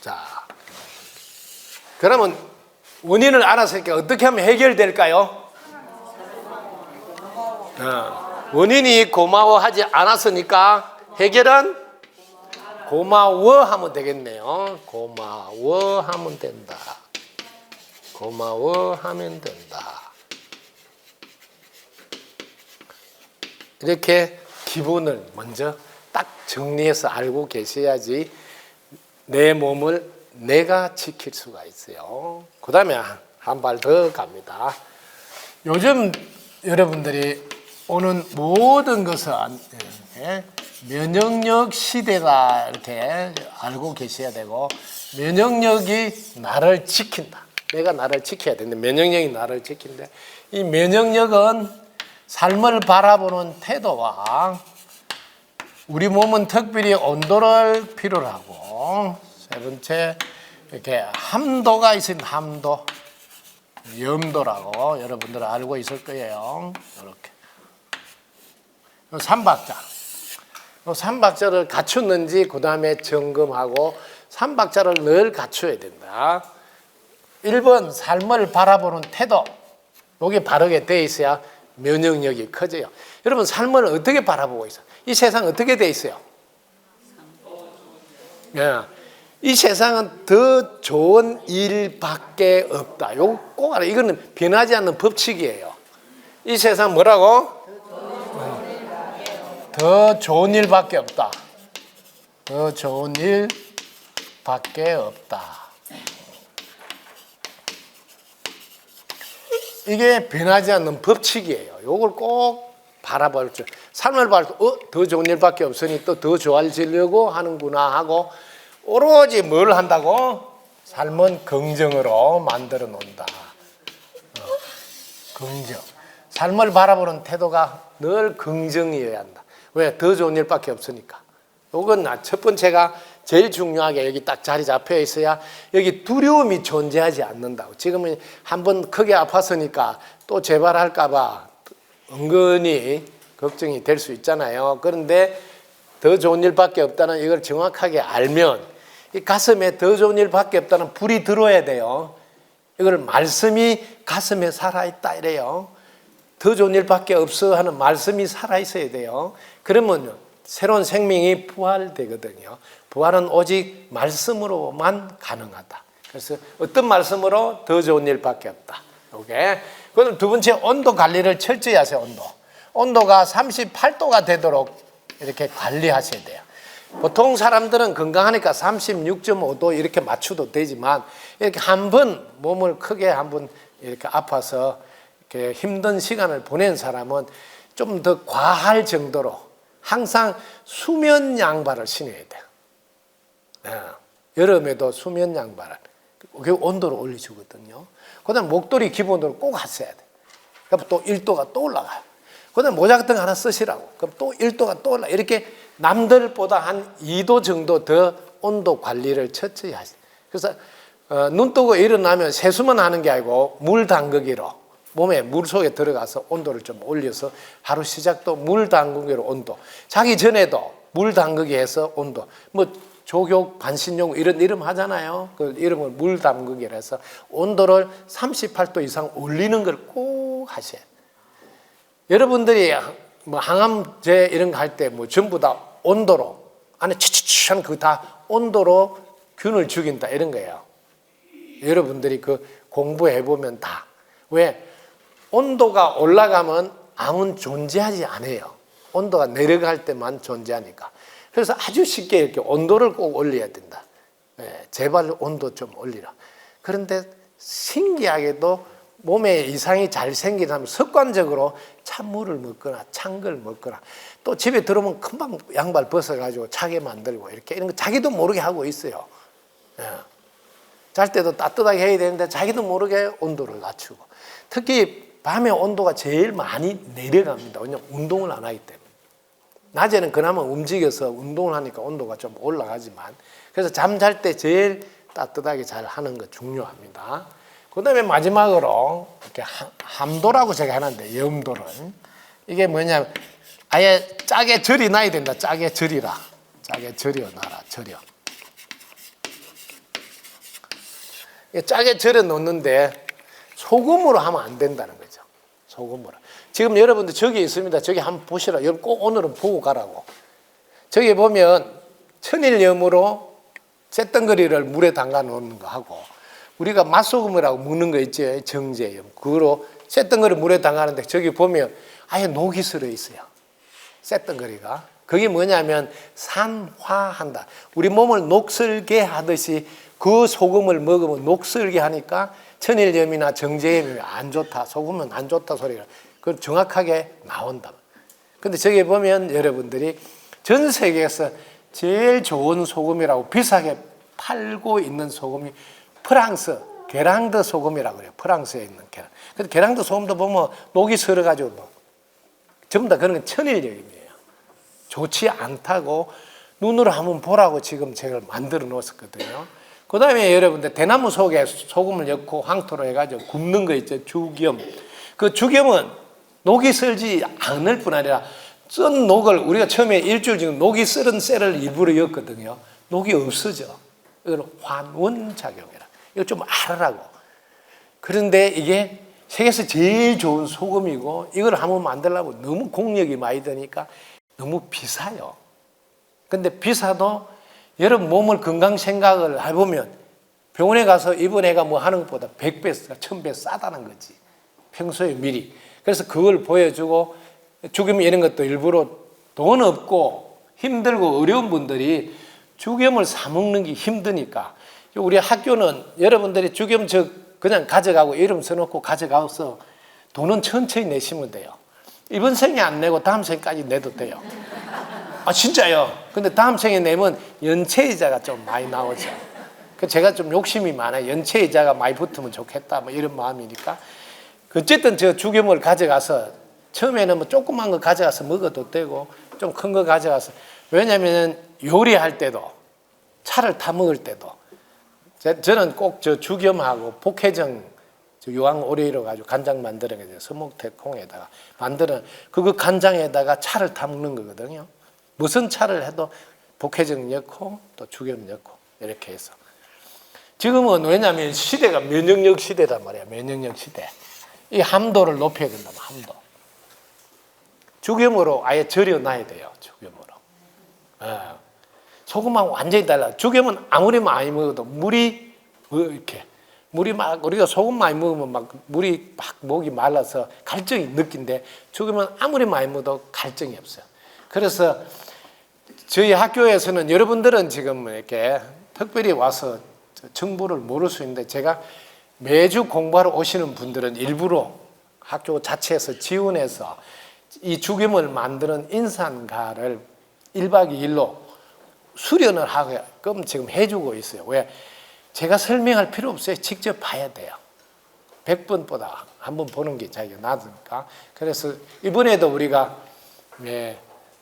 자, 그러면 원인을 알았으니까 어떻게 하면 해결될까요? 원인이 고마워하지 않았으니까 해결은 고마워하면 되겠네요. 고마워하면 된다. 고마워하면 된다. 이렇게 기본을 먼저 딱 정리해서 알고 계셔야지 내 몸을 내가 지킬 수가 있어요. 그 다음에 한 발 더 갑니다. 요즘 여러분들이 오는 모든 것은 면역력 시대다 이렇게 알고 계셔야 되고, 면역력이 나를 지킨다. 내가 나를 지켜야 되는데 면역력이 나를 지킨다. 이 면역력은 삶을 바라보는 태도와 우리 몸은 특별히 온도를 필요로 하고, 세 번째 이렇게 함도가 있습니다. 함도, 염도라고 여러분들 알고 있을 거예요. 이렇게 3박자. 삼박자를 갖췄는지 그 다음에 점검하고 삼박자를 늘 갖춰야 된다. 1번 삶을 바라보는 태도. 이게 바르게 돼 있어야 면역력이 커져요. 여러분 삶을 어떻게 바라보고 있어요? 이 세상 어떻게 돼 있어요? 예. 이 세상은 더 좋은 일밖에 없다. 요거 꼭 알아. 이거는 변하지 않는 법칙이에요. 이 세상 뭐라고? 더 좋은 일밖에 없다. 더 좋은 일밖에 없다. 이게 변하지 않는 법칙이에요. 요걸 꼭 바라볼 줄. 삶을 바라볼 때, 더 좋은 일밖에 없으니 또 더 좋아지려고 하는구나 하고 오로지 뭘 한다고? 삶은 긍정으로 만들어 놓는다. 긍정. 삶을 바라보는 태도가 늘 긍정이어야 한다. 왜? 더 좋은 일밖에 없으니까. 이건 첫 번째가 제일 중요하게 여기 딱 자리 잡혀 있어야 여기 두려움이 존재하지 않는다고. 지금은 한번 크게 아팠으니까 또 재발할까 봐 은근히 걱정이 될 수 있잖아요. 그런데 더 좋은 일밖에 없다는 이걸 정확하게 알면 이 가슴에 더 좋은 일밖에 없다는 불이 들어야 돼요. 이걸 말씀이 가슴에 살아있다 이래요. 더 좋은 일밖에 없어 하는 말씀이 살아있어야 돼요. 그러면 새로운 생명이 부활되거든요. 부활은 오직 말씀으로만 가능하다. 그래서 어떤 말씀으로? 더 좋은 일밖에 없다. 오케이. 그럼 두 번째 온도 관리를 철저히 하세요. 온도가 38도가 되도록 이렇게 관리하셔야 돼요. 보통 사람들은 건강하니까 36.5도 이렇게 맞춰도 되지만 이렇게 한번 몸을 크게 한번 이렇게 아파서 이렇게 힘든 시간을 보낸 사람은 좀 더 과할 정도로 항상 수면 양발을 신어야 돼요. 여름에도 수면 양발을 그 온도를 올려주거든요. 그다음 목도리 기본으로 꼭 하셔야 돼요. 그럼 또 1도가 또 올라가요. 그다음 모자 같은 거 하나 쓰시라고. 그럼 또 1도가 또 올라. 이렇게 남들보다 한 2도 정도 더 온도 관리를 철저히 하세요. 그래서 눈 뜨고 일어나면 세수만 하는 게 아니고 물 담그기로 몸에 물 속에 들어가서 온도를 좀 올려서 하루 시작도 물 담그기로 온도. 자기 전에도 물 담그기 해서 온도. 뭐 조교 반신욕 이런 이름 하잖아요. 그 이름을 물 담그기로 해서 온도를 38도 이상 올리는 걸 꼭 하셔야 돼요. 여러분들이 뭐 항암제 이런 거 할 때 뭐 전부 다 온도로 안에 치치치한 그 다 온도로 균을 죽인다 이런 거예요. 여러분들이 그 공부해 보면 다. 왜? 온도가 올라가면 암은 존재하지 않아요. 온도가 내려갈 때만 존재하니까. 그래서 아주 쉽게 이렇게 온도를 꼭 올려야 된다. 제발 온도 좀 올리라. 그런데 신기하게도 몸에 이상이 잘 생기면 습관적으로 찬물을 먹거나 찬 걸 먹거나 또 집에 들어오면 금방 양발 벗어가지고 차게 만들고 이렇게 이런 거 자기도 모르게 하고 있어요. 잘 때도 따뜻하게 해야 되는데 자기도 모르게 온도를 낮추고 특히 밤에 온도가 제일 많이 내려갑니다. 왜냐하면 운동을 안 하기 때문에. 낮에는 그나마 움직여서 운동을 하니까 온도가 좀 올라가지만 그래서 잠잘 때 제일 따뜻하게 잘 하는 거 중요합니다. 그 다음에 마지막으로 이렇게 함도라고 제가 하는데 염도는 이게 뭐냐면 아예 짜게 절이 나야 된다. 짜게 절이라. 짜게 절여 놔라. 절여. 짜게 절여 놓는데 소금으로 하면 안 된다는 거죠. 소금으로. 지금 여러분들 저기 있습니다. 저기 한번 보시라. 여러분 꼭 오늘은 보고 가라고. 저기 보면 천일염으로 쇳덩어리를 물에 담가 놓는 거 하고 우리가 맛소금이라고 먹는 거 있죠. 정제염. 그거로 쇳덩어리 물에 담가는데 저기 보면 아예 녹이 슬어 있어요. 쇳덩어리가. 그게 뭐냐면 산화한다. 우리 몸을 녹슬게 하듯이 그 소금을 먹으면 녹슬게 하니까 천일염이나 정제염이 안 좋다. 소금은 안 좋다 소리가 그건 정확하게 나온다. 근데 저기 보면 여러분들이 전 세계에서 제일 좋은 소금이라고 비싸게 팔고 있는 소금이 프랑스 게랑드 소금이라고 그래요. 프랑스에 있는 게랑. 근데 게랑드 소금도 보면 녹이 슬어가지고 뭐 전부 다 그런 건 천일염이에요. 좋지 않다고 눈으로 한번 보라고 지금 제가 만들어 놓았거든요. 그 다음에 여러분들 대나무 속에 소금을 넣고 황토로 해가지고 굽는 거 있죠. 죽염. 그 죽염은 녹이 슬지 않을 뿐 아니라 썬 녹을 우리가 처음에 일주일 지금 녹이 썰은 셀을 일부러 였거든요. 녹이 없어져. 이걸 환원작용이라. 이거 좀 알아라고. 그런데 이게 세계에서 제일 좋은 소금이고 이걸 한번 만들려면 너무 공력이 많이 드니까 너무 비싸요. 근데 비싸도 여러분 몸을 건강 생각을 해보면 병원에 가서 이번 애가 뭐 하는 것보다 100배, 1000배 싸다는 거지. 평소에 미리. 그래서 그걸 보여주고 죽염 이런 것도 일부러 돈 없고 힘들고 어려운 분들이 죽염을 사 먹는 게 힘드니까 우리 학교는 여러분들이 죽염 그냥 가져가고 이름 써놓고 가져가서 돈은 천천히 내시면 돼요. 이번 생에 안 내고 다음 생까지 내도 돼요. 아 진짜요. 근데 다음 생에 내면 연체이자가 좀 많이 나오죠. 제가 좀 욕심이 많아요. 연체이자가 많이 붙으면 좋겠다 뭐 이런 마음이니까. 어쨌든 저 죽염을 가져가서 처음에는 뭐 조그만 거 가져가서 먹어도 되고 좀 큰 거 가져가서 왜냐하면 요리할 때도 차를 타 먹을 때도 저는 꼭 저 죽염하고 복해정 유황 오레이로 가지고 간장 만들어가지고 서목태콩에다가 만드는 그거 간장에다가 차를 타 먹는 거거든요. 무슨 차를 해도 복해정 넣고 또 죽염 넣고 이렇게 해서 지금은 왜냐하면 시대가 면역력 시대란 말이야. 면역력 시대. 이 함도를 높여야 된다. 함도. 죽염으로 아예 절여놔야 돼요. 죽염으로. 소금하고 완전히 달라. 죽염은 아무리 많이 먹어도 물이 이렇게 물이 막 우리가 소금 많이 먹으면 막 물이 막 목이 말라서 갈증이 느낀데 죽염은 아무리 많이 먹어도 갈증이 없어요. 그래서 저희 학교에서는 여러분들은 지금 이렇게 특별히 와서 정보를 모를 수 있는데 제가 매주 공부하러 오시는 분들은 일부러 학교 자체에서 지원해서 이 죽염을 만드는 인산가를 1박 2일로 수련을 하게끔 지금 해주고 있어요. 왜? 제가 설명할 필요 없어요. 직접 봐야 돼요. 100번보다 한번 보는 게 자기가 낫으니까. 그래서 이번에도 우리가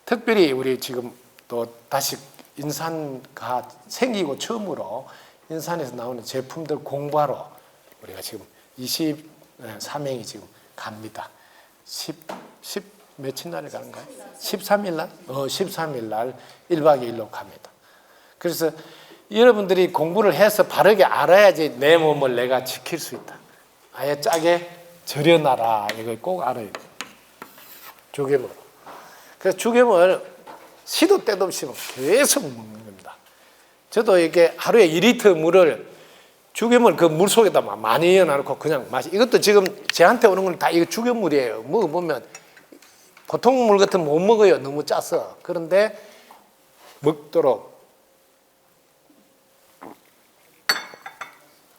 특별히 우리 지금 또 다시 인산가 생기고 처음으로 인산에서 나오는 제품들 공부하러 우리가 지금 23명이 지금 갑니다. 10 며칠 날에 가는가요? 13일 날? 13일 날 1박 2일로 갑니다. 그래서 여러분들이 공부를 해서 바르게 알아야지 내 몸을 내가 지킬 수 있다. 아예 짜게 절여놔라. 이걸 꼭 알아야 돼. 죽염으로. 그래서 죽염을 시도 때도 없이 계속 먹는 겁니다. 저도 이렇게 하루에 2리터 물을 죽염을 그 물 속에다 많이 넣어놓고 그냥 마시. 이것도 지금 저한테 오는 건 다 이거 죽염물이에요. 먹어보면 보통 물 같으면 못 먹어요. 너무 짜서. 그런데 먹도록.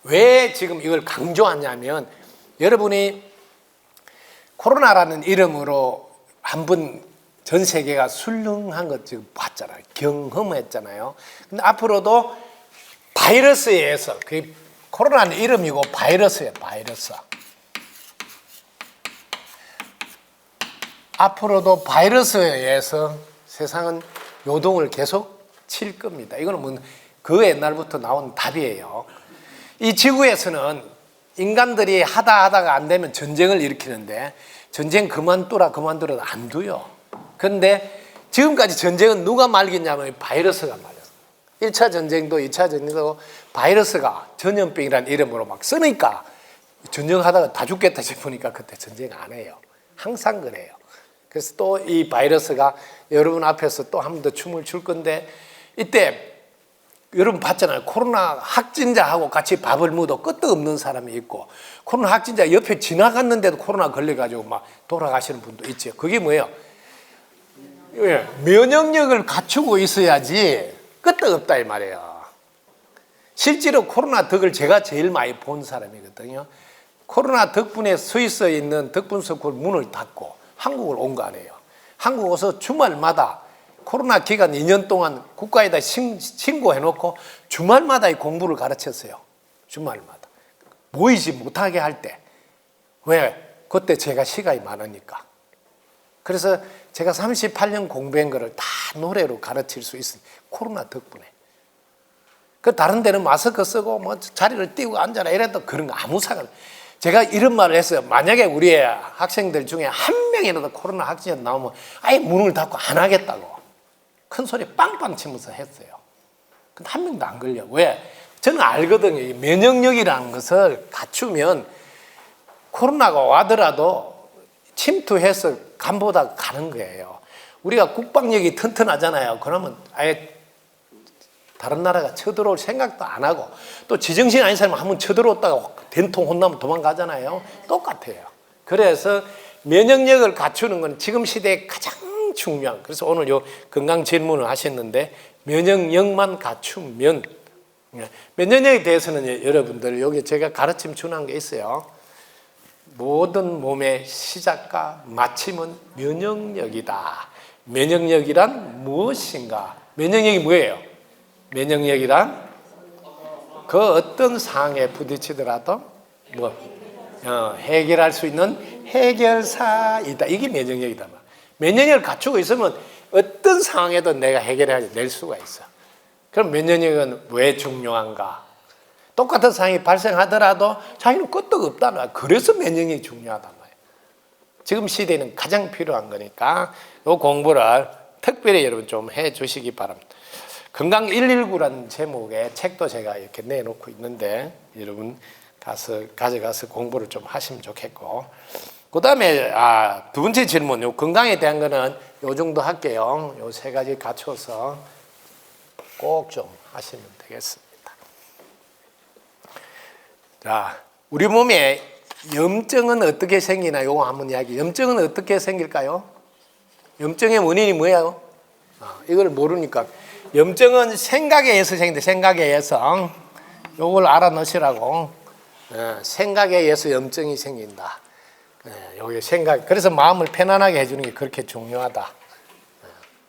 왜 지금 이걸 강조하냐면 여러분이 코로나라는 이름으로 한번 전 세계가 술렁한 것 지금 봤잖아요. 경험했잖아요. 근데 앞으로도 바이러스에 의해서 그 코로나는 이름이고 바이러스예요. 바이러스. 앞으로도 바이러스에 의해서 세상은 요동을 계속 칠 겁니다. 이거는 뭐 그 옛날부터 나온 답이에요. 이 지구에서는 인간들이 하다가 안 되면 전쟁을 일으키는데 전쟁 그만두라도 안 둬요. 그런데 지금까지 전쟁은 누가 말겠냐면 바이러스가 말렸어요. 1차 전쟁도 2차 전쟁도 바이러스가 전염병이라는 이름으로 막 쓰니까 전쟁하다가 다 죽겠다 싶으니까 그때 전쟁 안 해요. 항상 그래요. 그래서 또 이 바이러스가 여러분 앞에서 또 한 번 더 춤을 출 건데 이때 여러분 봤잖아요. 코로나 확진자하고 같이 밥을 먹어도 끄떡없는 사람이 있고 코로나 확진자 옆에 지나갔는데도 코로나 걸려가지고 막 돌아가시는 분도 있죠. 그게 뭐예요? 면역력을 갖추고 있어야지 끄떡없다 이 말이에요. 실제로 코로나 덕을 제가 제일 많이 본 사람이거든요. 코로나 덕분에 스위스에 있는 덕분석골 문을 닫고 한국을 온 거 아니에요. 한국 와서 주말마다 코로나 기간 2년 동안 국가에다 신고해놓고 주말마다 이 공부를 가르쳤어요. 주말마다. 모이지 못하게 할 때. 왜? 그때 제가 시간이 많으니까. 그래서 제가 38년 공부한 거를 다 노래로 가르칠 수 있어요. 코로나 덕분에. 그 다른 데는 마스크 쓰고 뭐 자리를 띄우고 앉아라 이래도 그런 거 아무 상관. 제가 이런 말을 했어요. 만약에 우리의 학생들 중에 한 명이라도 코로나 확진자 나오면 아예 문을 닫고 안 하겠다고 큰 소리 빵빵 치면서 했어요. 근데 한 명도 안 걸려. 왜? 저는 알거든요. 이 면역력이라는 것을 갖추면 코로나가 와더라도 침투해서 간보다 가는 거예요. 우리가 국방력이 튼튼하잖아요. 그러면 아예 다른 나라가 쳐들어올 생각도 안 하고 또 지정신 아닌 사람은 한번 쳐들어왔다가 된통 혼나면 도망가잖아요. 똑같아요. 그래서 면역력을 갖추는 건 지금 시대에 가장 중요한, 그래서 오늘 요 건강 질문을 하셨는데 면역력만 갖추면, 면역력에 대해서는 여러분들 여기 제가 가르침 준한 게 있어요. 모든 몸의 시작과 마침은 면역력이다. 면역력이란 무엇인가? 면역력이 뭐예요? 면역력이란 그 어떤 상황에 부딪히더라도 해결할 수 있는 해결사이다. 이게 면역력이다. 면역력을 갖추고 있으면 어떤 상황에도 내가 해결해낼 수가 있어. 그럼 면역력은 왜 중요한가? 똑같은 상황이 발생하더라도 자기는 끄떡없다. 그래서 면역력이 중요하단 말이에요. 지금 시대에는 가장 필요한 거니까 이 공부를 특별히 여러분 좀 해주시기 바랍니다. 건강 119라는 제목의 책도 제가 이렇게 내놓고 있는데 여러분 가져가서 공부를 좀 하시면 좋겠고, 그 다음에 두 번째 질문, 요 건강에 대한 거는 요 정도 할게요. 요 세 가지 갖춰서 꼭 좀 하시면 되겠습니다. 자, 우리 몸에 염증은 어떻게 생기나 요거 한번 이야기. 염증은 어떻게 생길까요? 염증의 원인이 뭐예요? 이걸 모르니까. 염증은 생각에 의해서 생긴다. 생각에 의해서. 요걸 알아놓으시라고. 생각에 의해서 염증이 생긴다. 여기 생각. 그래서 마음을 편안하게 해주는 게 그렇게 중요하다.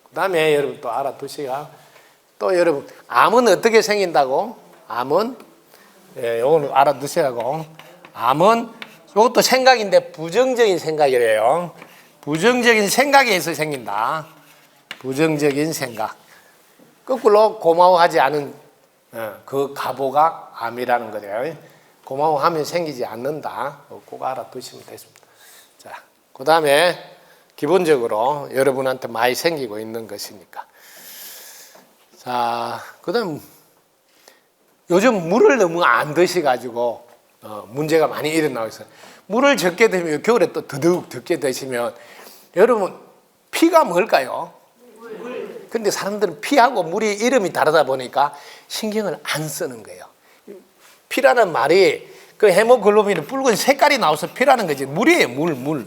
그 다음에 여러분 또 알아두시가. 또 여러분, 암은 어떻게 생긴다고? 암은, 요거는 알아두시라고. 암은, 요것도 생각인데 부정적인 생각이래요. 부정적인 생각에 의해서 생긴다. 부정적인 생각. 거꾸로 고마워하지 않은 그 가보가 암이라는 거예요. 고마워하면 생기지 않는다. 꼭 알아두시면 되겠습니다. 자, 그 다음에 기본적으로 여러분한테 많이 생기고 있는 것이니까. 자, 그 다음 요즘 물을 너무 안 드셔가지고 문제가 많이 일어나고 있어요. 물을 적게 드시면, 겨울에 또 더더욱 적게 드시면 여러분 피가 뭘까요? 근데 사람들은 피하고 물이 이름이 다르다 보니까 신경을 안 쓰는 거예요. 피라는 말이 그 헤모글로빈이 붉은 색깔이 나와서 피라는 거지. 물이에요, 물.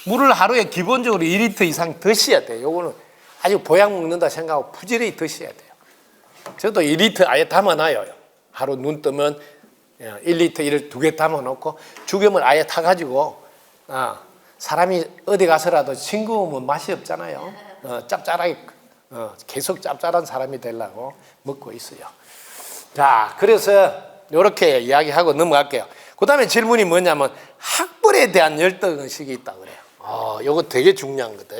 물을 하루에 기본적으로 2리터 이상 드셔야 돼요. 요거는 아주 보약 먹는다 생각하고 부지런히 드셔야 돼요. 저도 2리터 아예 담아놔요. 하루 눈 뜨면 1리터 2개 담아놓고 죽염을 아예 타가지고 사람이 어디 가서라도 싱거우면 맛이 없잖아요. 짭짤하게 계속 짭짤한 사람이 되려고 먹고 있어요. 자, 그래서 이렇게 이야기하고 넘어갈게요. 그 다음에 질문이 뭐냐면 학벌에 대한 열등의식이 있다고 그래요. 이거 되게 중요한 거다.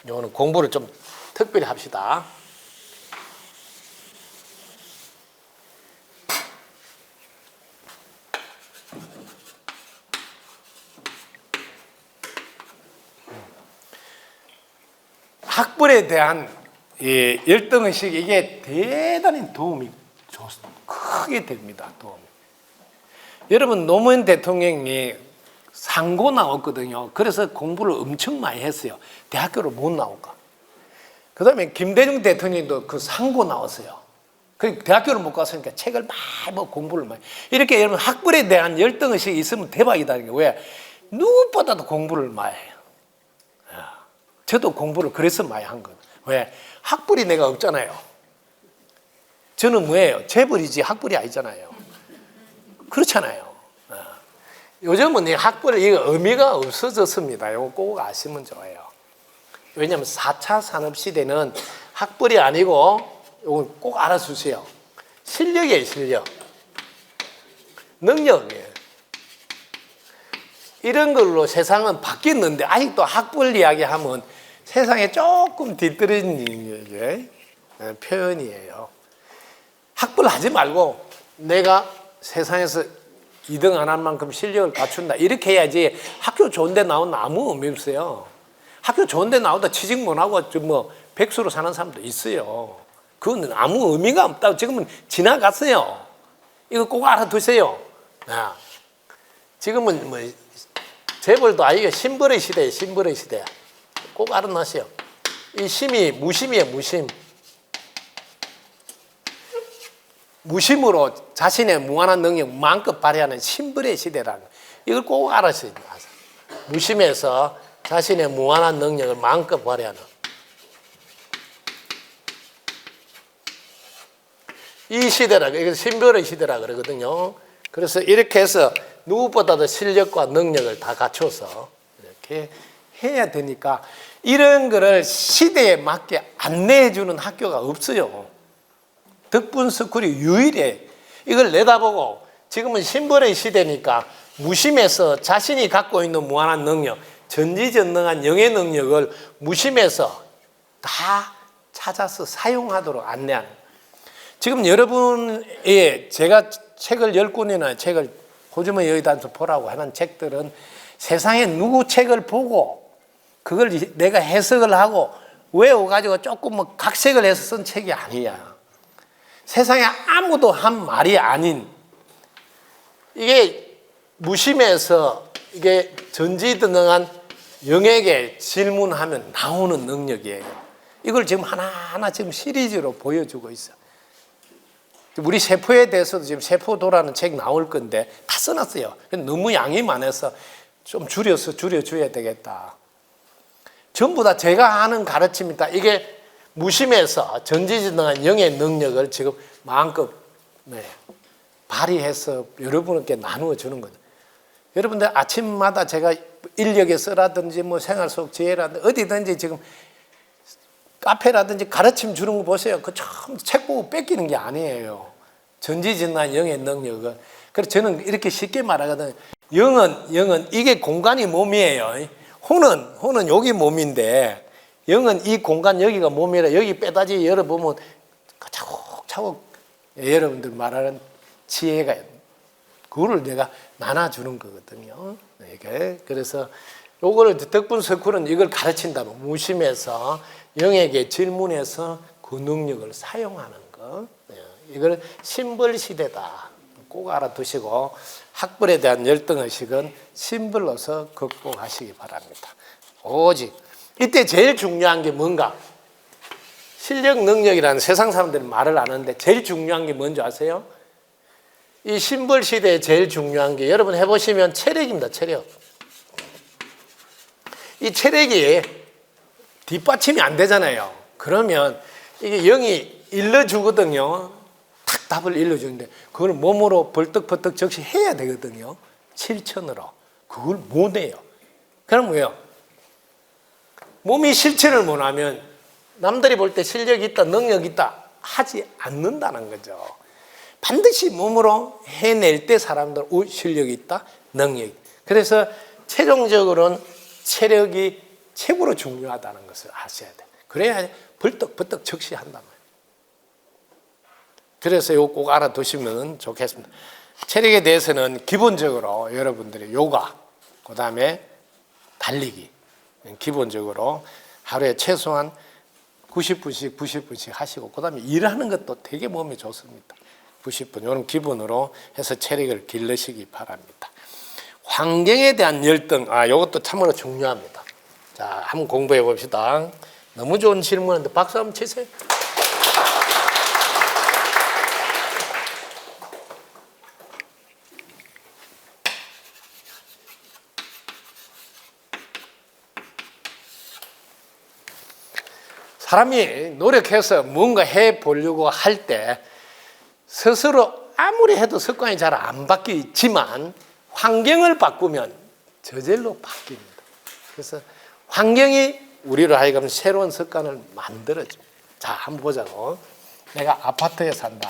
이거는 공부를 좀 특별히 합시다. 학벌에 대한 열등의식, 이게 대단히 도움이 크게 됩니다. 도움이. 여러분, 노무현 대통령이 상고 나왔거든요. 그래서 공부를 엄청 많이 했어요. 대학교를 못 나올까. 그 다음에 김대중 대통령도 그 상고 나왔어요. 그 대학교를 못 갔으니까 책을 많이 공부를 많이. 이렇게 여러분 학벌에 대한 열등의식이 있으면 대박이다는 게 왜? 누구보다도 공부를 많이 해요. 저도 공부를 그래서 많이 한 거예요. 왜? 학벌이 내가 없잖아요. 저는 뭐예요? 재벌이지 학벌이 아니잖아요. 그렇잖아요. 요즘은 이 학벌의 의미가 없어졌습니다. 이거 꼭 아시면 좋아요. 왜냐하면 4차 산업시대는 학벌이 아니고 이거 꼭 알아주세요. 실력이에요, 실력. 능력이에요. 이런 걸로 세상은 바뀌었는데 아직도 학벌 이야기하면 세상에 조금 뒤떨어진 표현이에요. 학벌 하지 말고 내가 세상에서 2등 안 한 만큼 실력을 갖춘다. 이렇게 해야지 학교 좋은 데 나오는 아무 의미 없어요. 학교 좋은 데 나오다 취직 못하고 뭐 백수로 사는 사람도 있어요. 그건 아무 의미가 없다고. 지금은 지나갔어요. 이거 꼭 알아두세요. 지금은 뭐 재벌도 아니고 심벌의 시대예요. 심벌의 시대. 꼭 알아놓으세요. 이 심이 무심이에요. 무심. 무심으로 자신의 무한한 능력 마음껏 발휘하는 심벌의 시대라는 거. 이걸 꼭 알아셔야 돼요. 무심해서 자신의 무한한 능력을 마음껏 발휘하는 이 시대라. 이거 심벌의 시대라 그러거든요. 그래서 이렇게 해서 누구보다도 실력과 능력을 다 갖춰서 이렇게 해야 되니까 이런 거를 시대에 맞게 안내해 주는 학교가 없어요. 덕분 스쿨이 유일해. 이걸 내다보고 지금은 심벌의 시대니까 무심해서 자신이 갖고 있는 무한한 능력, 전지전능한 영의 능력을 무심해서 다 찾아서 사용하도록 안내하는. 지금 여러분의 제가 책을 10권이나 책을 호주머니 여기다 보라고 하는 책들은 세상에 누구 책을 보고 그걸 내가 해석을 하고 외워가지고 조금 뭐 각색을 해서 쓴 책이 아니야. 세상에 아무도 한 말이 아닌 이게 무심해서 이게 전지전능한 영에게 질문하면 나오는 능력이에요. 이걸 지금 하나하나 지금 시리즈로 보여주고 있어. 우리 세포에 대해서도 지금 세포도라는 책 나올 건데 다 써놨어요. 너무 양이 많아서 좀 줄여줘야 되겠다. 전부 다 제가 하는 가르침이다. 이게 무심해서 전지전능한 영의 능력을 지금 마음껏 발휘해서 여러분께 나누어 주는 거죠. 여러분들 아침마다 제가 인력에 써라든지 뭐 생활 속 지혜라든지 어디든지 지금 카페라든지 가르침 주는 거 보세요. 그 처음 책 보고 뺏기는 게 아니에요. 전지전능한 영의 능력을. 그래서 저는 이렇게 쉽게 말하거든요. 영은 이게 공간이 몸이에요. 혼은 여기 몸인데 영은 이 공간 여기가 몸이라 여기 빼다지 열어보면 차곡차곡 여러분들 말하는 지혜가 그거를 내가 나눠주는 거거든요. 이게 그래서 요거를 덕분 스쿨은 이걸 가르친다면 무심해서 영에게 질문해서 그 능력을 사용하는 거. 이걸 심벌 시대다. 꼭 알아두시고 학벌에 대한 열등의식은 심벌로서 극복하시기 바랍니다. 오직 이때 제일 중요한 게 뭔가? 실력 능력이라는 세상 사람들이 말을 안 하는데 제일 중요한 게 뭔지 아세요? 이 심벌 시대에 제일 중요한 게 여러분 해보시면 체력입니다. 체력. 이 체력이 뒷받침이 안 되잖아요. 그러면 이게 영이 일러주거든요. 탁 답을 일러주는데 그걸 몸으로 벌떡벌떡 적시해야 되거든요. 실천으로. 그걸 못 해요. 그럼 왜요? 몸이 실천을 못 하면 남들이 볼 때 실력이 있다, 능력이 있다 하지 않는다는 거죠. 반드시 몸으로 해낼 때 사람들 실력이 있다, 능력이 있다. 그래서 최종적으로는 체력이 최고로 중요하다는 것을 아셔야 돼요. 그래야 벌떡벌떡 적시한단 말이에요. 그래서 이거 꼭 알아두시면 좋겠습니다. 체력에 대해서는 기본적으로 여러분들이 요가, 그 다음에 달리기, 기본적으로 하루에 최소한 90분씩 하시고, 그 다음에 일하는 것도 되게 몸에 좋습니다. 90분, 이런 기본으로 해서 체력을 길러시기 바랍니다. 환경에 대한 열등, 이것도 참으로 중요합니다. 자, 한번 공부해 봅시다. 너무 좋은 질문인데 박수 한번 치세요. 사람이 노력해서 뭔가 해보려고 할 때 스스로 아무리 해도 습관이 잘 안 바뀌지만 환경을 바꾸면 저절로 바뀝니다. 그래서 환경이 우리로 하여금 새로운 습관을 만들어줍니다. 자, 한번 보자고. 내가 아파트에 산다.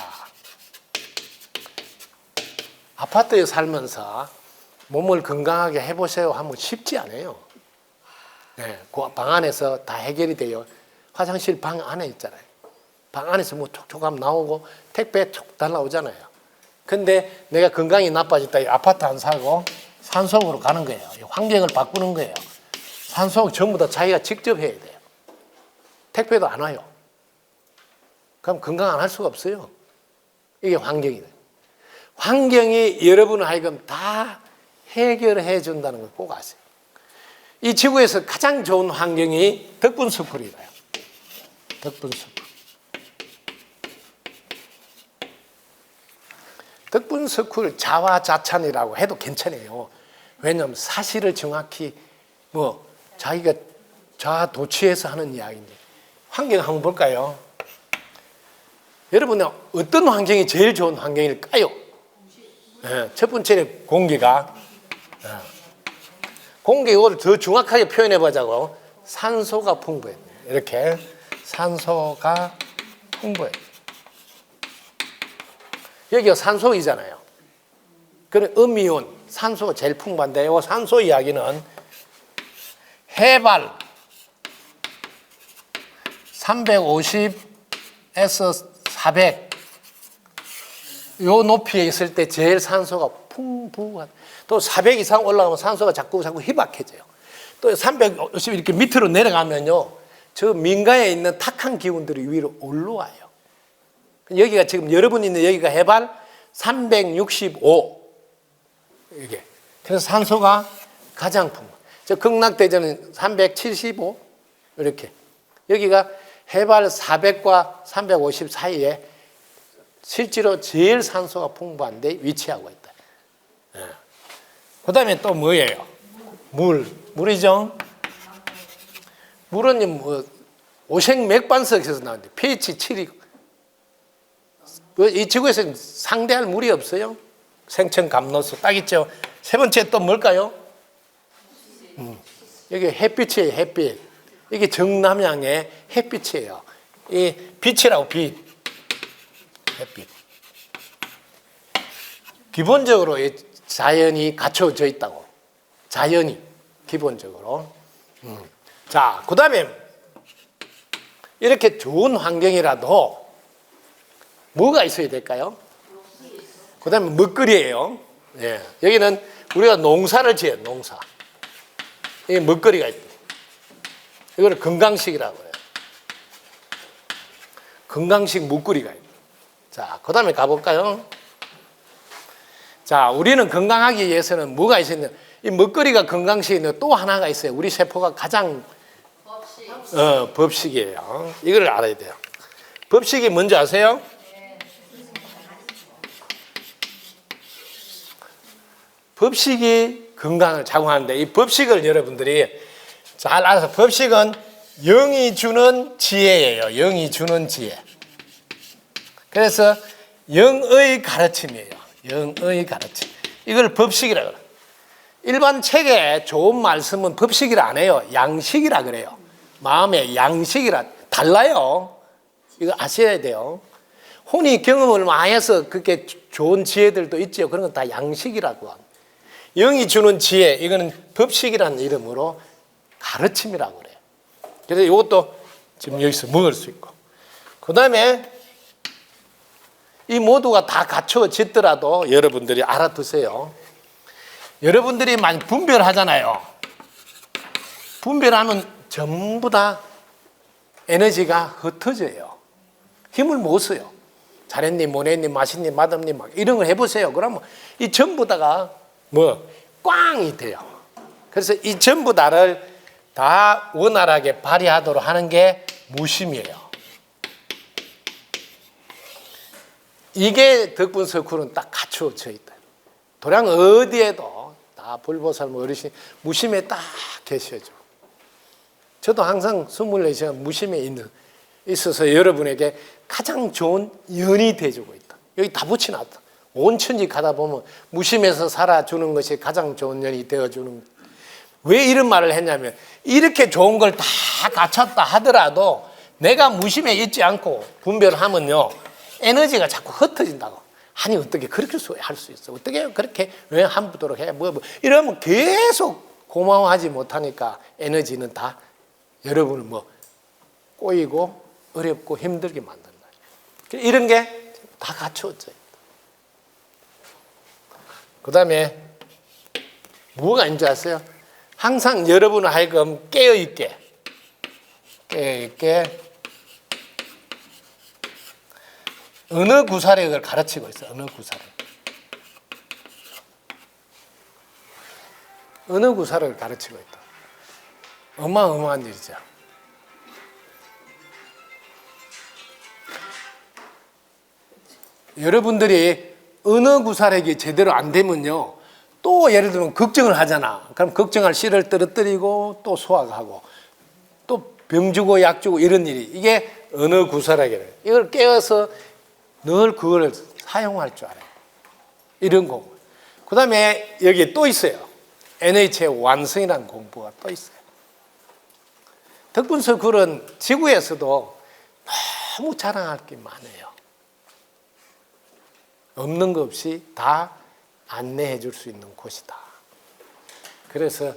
아파트에 살면서 몸을 건강하게 해보세요 하면 쉽지 않아요. 네, 그 방 안에서 다 해결이 돼요. 화장실 방 안에 있잖아요. 방 안에서 뭐 촉촉하면 나오고 택배 촉 날라오잖아요. 근데 내가 건강이 나빠졌다. 아파트 안 사고 산속으로 가는 거예요. 환경을 바꾸는 거예요. 산속 전부 다 자기가 직접 해야 돼요. 택배도 안 와요. 그럼 건강 안 할 수가 없어요. 이게 환경이다. 환경이 여러분을 하여금 다 해결해 준다는 걸 꼭 아세요. 이 지구에서 가장 좋은 환경이 덕분 스쿨이에요. 덕분 스쿨. 덕분 스쿨 자화자찬이라고 해도 괜찮아요. 왜냐하면 사실을 정확히 자기가 자아도취해서 하는 이야기인데. 환경 한번 볼까요? 여러분은 어떤 환경이 제일 좋은 환경일까요? 네, 첫 번째는 공기가. 공기 이걸 더 정확하게 표현해 보자고. 산소가 풍부해. 이렇게 산소가 풍부해. 여기가 산소이잖아요. 그래 음이온 산소가 제일 풍부한데 이 산소 이야기는 해발 350에서 400 요 높이에 있을 때 제일 산소가 풍부한. 또 400 이상 올라가면 산소가 자꾸 희박해져요. 또 350 이렇게 밑으로 내려가면요, 저 민가에 있는 탁한 기운들이 위로 올라와요. 여기가 지금 여러분이 있는 여기가 해발 365 이게. 그래서 산소가 가장 풍부. 저 극락대전은 375 이렇게. 여기가 해발 400과 350 사이에 실제로 제일 산소가 풍부한데 위치하고 있다. 그 다음에 또 뭐예요? 물이죠. 물은 오색 맥반석에서 나오는데 pH 7이고 이 지구에서는 상대할 물이 없어요. 생천 감로수 딱 있죠. 세 번째 또 뭘까요? 여기 햇빛이에요. 햇빛. 이게 정남향의 햇빛이에요. 이 빛이라고 빛. 햇빛. 기본적으로 자연이 갖춰져 있다고. 자연이 기본적으로. 자, 그 다음에 이렇게 좋은 환경이라도 뭐가 있어야 될까요? 그 다음에 먹거리예요. 예. 여기는 우리가 농사를 지어요. 농사. 이게 먹거리가 있다. 이거를 건강식이라고 해요. 건강식 먹거리가 있다. 자, 그 다음에 가볼까요? 자, 우리는 건강하기 위해서는 뭐가 있었냐? 이 먹거리가 건강식인데 또 하나가 있어요. 우리 세포가 가장 법식이에요. 이걸 알아야 돼요. 법식이 뭔지 아세요? 법식이 건강을 작용하는데 이 법식을 여러분들이 잘 알아서, 법식은 영이 주는 지혜예요. 영이 주는 지혜. 그래서 영의 가르침이에요. 영의 가르침. 이걸 법식이라고 그래요. 일반 책에 좋은 말씀은 법식이라 안 해요. 양식이라 그래요. 마음의 양식이라. 달라요. 이거 아셔야 돼요. 혼이 경험을 많이 해서 그렇게 좋은 지혜들도 있죠. 그런 건 다 양식이라고 합니다. 영이 주는 지혜, 이거는 법식이라는 이름으로 가르침이라고 그래요. 그래서 이것도 지금 여기서 먹을 수 있고. 그 다음에 이 모두가 다 갖춰졌더라도 여러분들이 알아두세요. 여러분들이 많이 분별하잖아요. 분별하면 전부 다 에너지가 흩어져요. 힘을 못 써요. 잘했니, 못했니, 맛있니, 맛없니, 막 이런 걸 해보세요. 그러면 이 전부 다가 꽝이 돼요. 그래서 이 전부 다를 다 원활하게 발휘하도록 하는 게 무심이에요. 이게 덕분 서쿨은 딱 갖추어져 있다. 도량 어디에도 다 불보살모 어르신 무심에 딱 계셔죠. 저도 항상 24시간 무심에 있어서 여러분에게 가장 좋은 연이 돼주고 있다. 여기 다 붙여놨다. 온 천지 가다 보면 무심해서 살아주는 것이 가장 좋은 연이 되어주는. 왜 이런 말을 했냐면, 이렇게 좋은 걸 다 갖췄다 하더라도 내가 무심해 있지 않고 분별하면요, 에너지가 자꾸 흩어진다고. 아니 어떻게 그렇게 할 수 있어? 어떻게 그렇게 왜 함부도록 해? 이러면 계속 고마워하지 못하니까 에너지는 다 여러분을 꼬이고 어렵고 힘들게 만든다. 이런 게 다 갖추어져 있다. 그 다음에 뭐가 있는지 아세요? 항상 여러분을 하여금 깨어있게 언어 구사력을 가르치고 있어요. 언어 구사력. 언어 구사력을 가르치고 있다. 어마어마한 일이죠. 여러분들이 언어 구사력이 제대로 안 되면요, 또 예를 들면 걱정을 하잖아. 그럼 걱정할 씨를 떨어뜨리고 또 소화하고 또 병 주고 약 주고 이런 일이, 이게 언어 구사력이래요. 이걸 깨워서 늘 그걸 사용할 줄 알아요. 이런 공부. 그 다음에 여기 또 있어요. NH의 완성이라는 공부가 또 있어요. 덕분 서클은 지구에서도 너무 자랑할 게 많아요. 없는 것 없이 다 안내해 줄 수 있는 곳이다. 그래서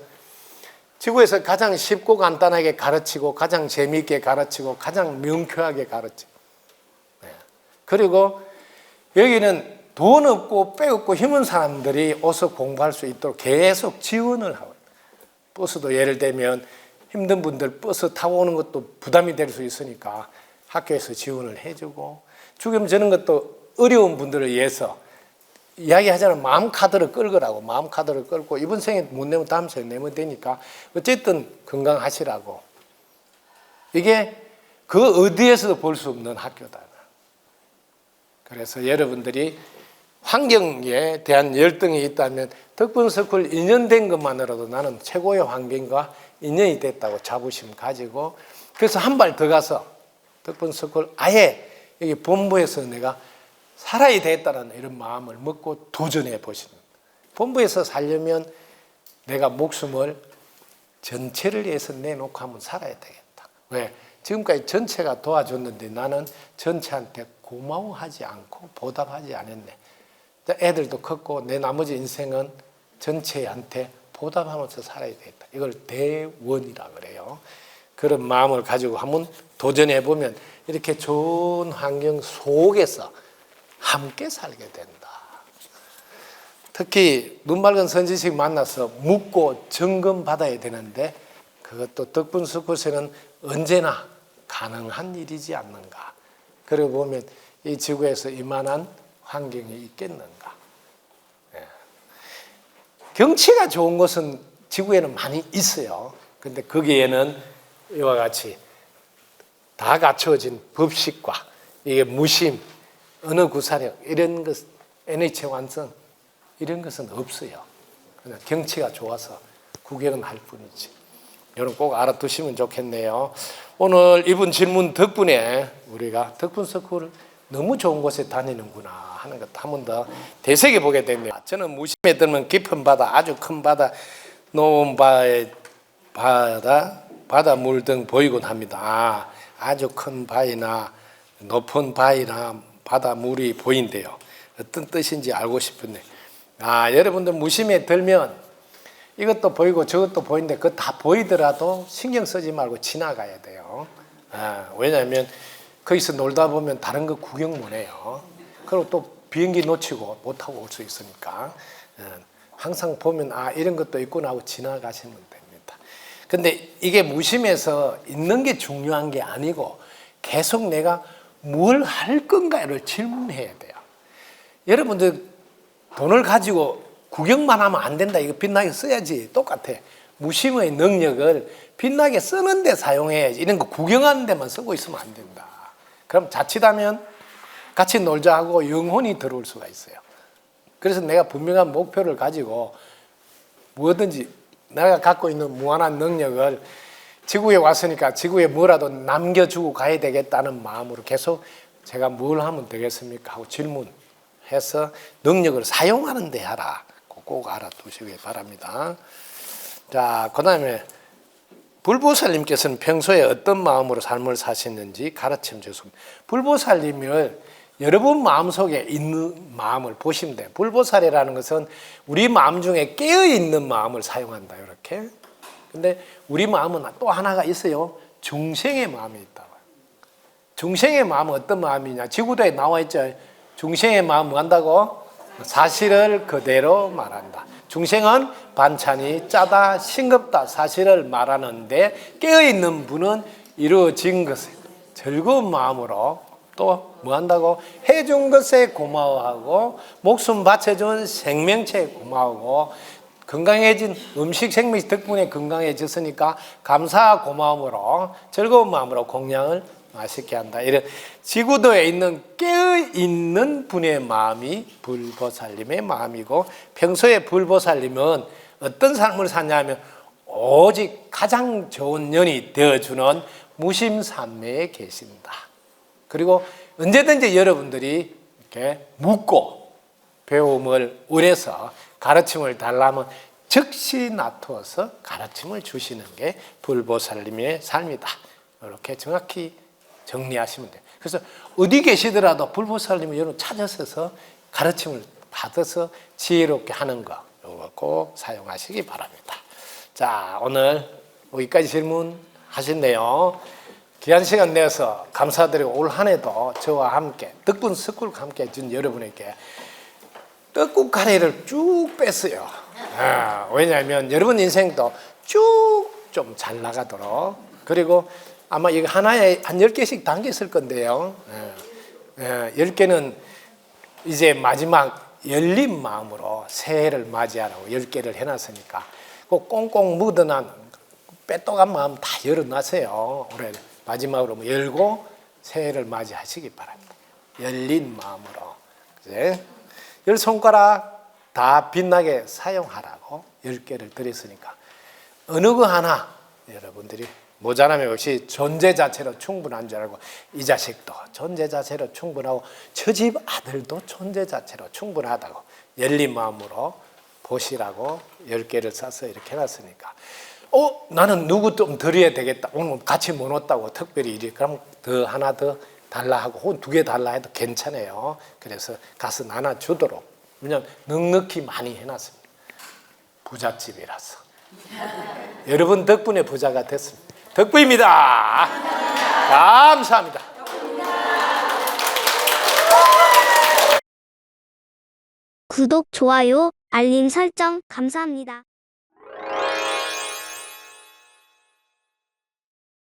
지구에서 가장 쉽고 간단하게 가르치고 가장 재미있게 가르치고 가장 명쾌하게 가르치고, 그리고 여기는 돈 없고 빽 없고 힘든 사람들이 와서 공부할 수 있도록 계속 지원을 하고, 버스도 예를 들면 힘든 분들 버스 타고 오는 것도 부담이 될 수 있으니까 학교에서 지원을 해주고, 지금 저런 것도 어려운 분들을 위해서 이야기하자면 마음 카드를 끌거라고, 마음 카드를 끌고 이번 생에 못 내면 다음 생에 내면 되니까 어쨌든 건강하시라고. 이게 그 어디에서도 볼 수 없는 학교다. 그래서 여러분들이 환경에 대한 열등이 있다면 덕분서클 2년 된 것만으로도 나는 최고의 환경과 인연이 됐다고 자부심 가지고, 그래서 한 발 더 가서 덕분서클 아예 여기 본부에서 내가 살아야 되겠다는 이런 마음을 먹고 도전해 보시는. 본부에서 살려면 내가 목숨을 전체를 위해서 내놓고 한번 살아야 되겠다. 왜? 지금까지 전체가 도와줬는데 나는 전체한테 고마워하지 않고 보답하지 않았네. 애들도 컸고 내 나머지 인생은 전체한테 보답하면서 살아야 되겠다. 이걸 대원이라 그래요. 그런 마음을 가지고 한번 도전해 보면 이렇게 좋은 환경 속에서 함께 살게 된다. 특히 눈 맑은 선지식 만나서 묻고 점검 받아야 되는데 그것도 덕분서클에는 언제나 가능한 일이지 않는가. 그러고 보면 이 지구에서 이만한 환경이 있겠는가. 경치가 좋은 곳은 지구에는 많이 있어요. 근데 거기에는 이와 같이 다 갖춰진 법칙과 이게 무심, 언어 구사력, 이런 것, NH 완성, 이런 것은 없어요. 그냥 경치가 좋아서 구경은 할 뿐이지. 여러분 꼭 알아두시면 좋겠네요. 오늘 이분 질문 덕분에 우리가 덕분서클을 너무 좋은 곳에 다니는구나 하는 것도 한 번 더 되새겨 보게 됐네요. 저는 무심에 들면 깊은 바다, 아주 큰 바다, 높은 바의 바닷물 등 보이곤 합니다. 아주 큰 바위나 높은 바위나 바닷물이 보인대요. 어떤 뜻인지 알고 싶은데, 여러분들 무심에 들면 이것도 보이고 저것도 보이는데 그거 다 보이더라도 신경 쓰지 말고 지나가야 돼요. 왜냐하면 거기서 놀다 보면 다른 거 구경 못 해요. 그리고 또 비행기 놓치고 못 타고 올 수 있으니까 항상 보면 이런 것도 있구나 하고 지나가시면 됩니다. 근데 이게 무심해서 있는 게 중요한 게 아니고 계속 내가 뭘 할 건가를 질문해야 돼요. 여러분들 돈을 가지고 구경만 하면 안 된다. 이거 빛나게 써야지. 똑같아. 무심의 능력을 빛나게 쓰는 데 사용해야지. 이런 거 구경하는 데만 쓰고 있으면 안 된다. 그럼 자칫하면 같이 놀자 하고 영혼이 들어올 수가 있어요. 그래서 내가 분명한 목표를 가지고 뭐든지 내가 갖고 있는 무한한 능력을 지구에 왔으니까 지구에 뭐라도 남겨주고 가야 되겠다는 마음으로 계속 제가 뭘 하면 되겠습니까 하고 질문해서 능력을 사용하는 데 하라. 꼭 알아두시기 바랍니다. 자, 그 다음에 불보살님께서는 평소에 어떤 마음으로 삶을 사시는지 가르침 주셨습니다. 불보살님을 여러분 마음속에 있는 마음을 보시면 돼요. 불보살이라는 것은 우리 마음 중에 깨어있는 마음을 사용한다. 이렇게. 근데 우리 마음은 또 하나가 있어요. 중생의 마음이 있다고. 중생의 마음은 어떤 마음이냐. 지구도에 나와 있죠. 중생의 마음 뭐 한다고? 사실을 그대로 말한다. 중생은 반찬이 짜다, 싱겁다 사실을 말하는데 깨어있는 분은 이루어진 것을 즐거운 마음으로 또 뭐 한다고? 해준 것에 고마워하고 목숨 바쳐준 생명체에 고마워하고 건강해진 음식 생명 덕분에 건강해졌으니까 감사 고마움으로 즐거운 마음으로 공양을 맛있게 한다. 이런 지구도에 있는 깨어있는 분의 마음이 불보살님의 마음이고 평소에 불보살님은 어떤 삶을 사냐면 오직 가장 좋은 년이 되어주는 무심산매에 계신다. 그리고 언제든지 여러분들이 이렇게 묻고 배움을 원해서 가르침을 달라면 즉시 놔두어서 가르침을 주시는 게 불보살님의 삶이다. 이렇게 정확히 정리하시면 돼요. 그래서 어디 계시더라도 불보살님을 여러분 찾아서서 가르침을 받아서 지혜롭게 하는 거 이거 꼭 사용하시기 바랍니다. 자, 오늘 여기까지 질문하셨네요. 귀한 시간 내서 감사드리고 올 한 해도 저와 함께 덕분 스쿨과 함께 해준 여러분에게 떡국 카레를 쭉 뺐어요. 왜냐하면 여러분 인생도 쭉 좀 잘 나가도록. 그리고 아마 이거 하나에 한 10개씩 담겼을 건데요. 10개는 이제 마지막 열린 마음으로 새해를 맞이하라고 10개를 해놨으니까 그 꽁꽁 묻어난 빼똑한 마음 다 열어놨어요. 올해 마지막으로 열고 새해를 맞이하시기 바랍니다. 열린 마음으로. 그제? 10손가락 다 빛나게 사용하라고 10개를 드렸으니까 어느 거 하나 여러분들이 모자라면 역시 존재 자체로 충분한 줄 알고 이 자식도 존재 자체로 충분하고 저 집 아들도 존재 자체로 충분하다고 열린 마음으로 보시라고 10개를 싸서 이렇게 해놨으니까 나는 누구 좀 드려야 되겠다. 오늘 같이 못 왔다고 특별히 이리 그럼 더 하나 더 달라 하고 혹은 2개 달라 해도 괜찮아요. 그래서 가서 나눠주도록. 왜냐하면 넉넉히 많이 해놨습니다. 부잣집이라서. 여러분 덕분에 부자가 됐습니다. 덕분입니다. 감사합니다. 구독, 좋아요, 알림 설정 감사합니다.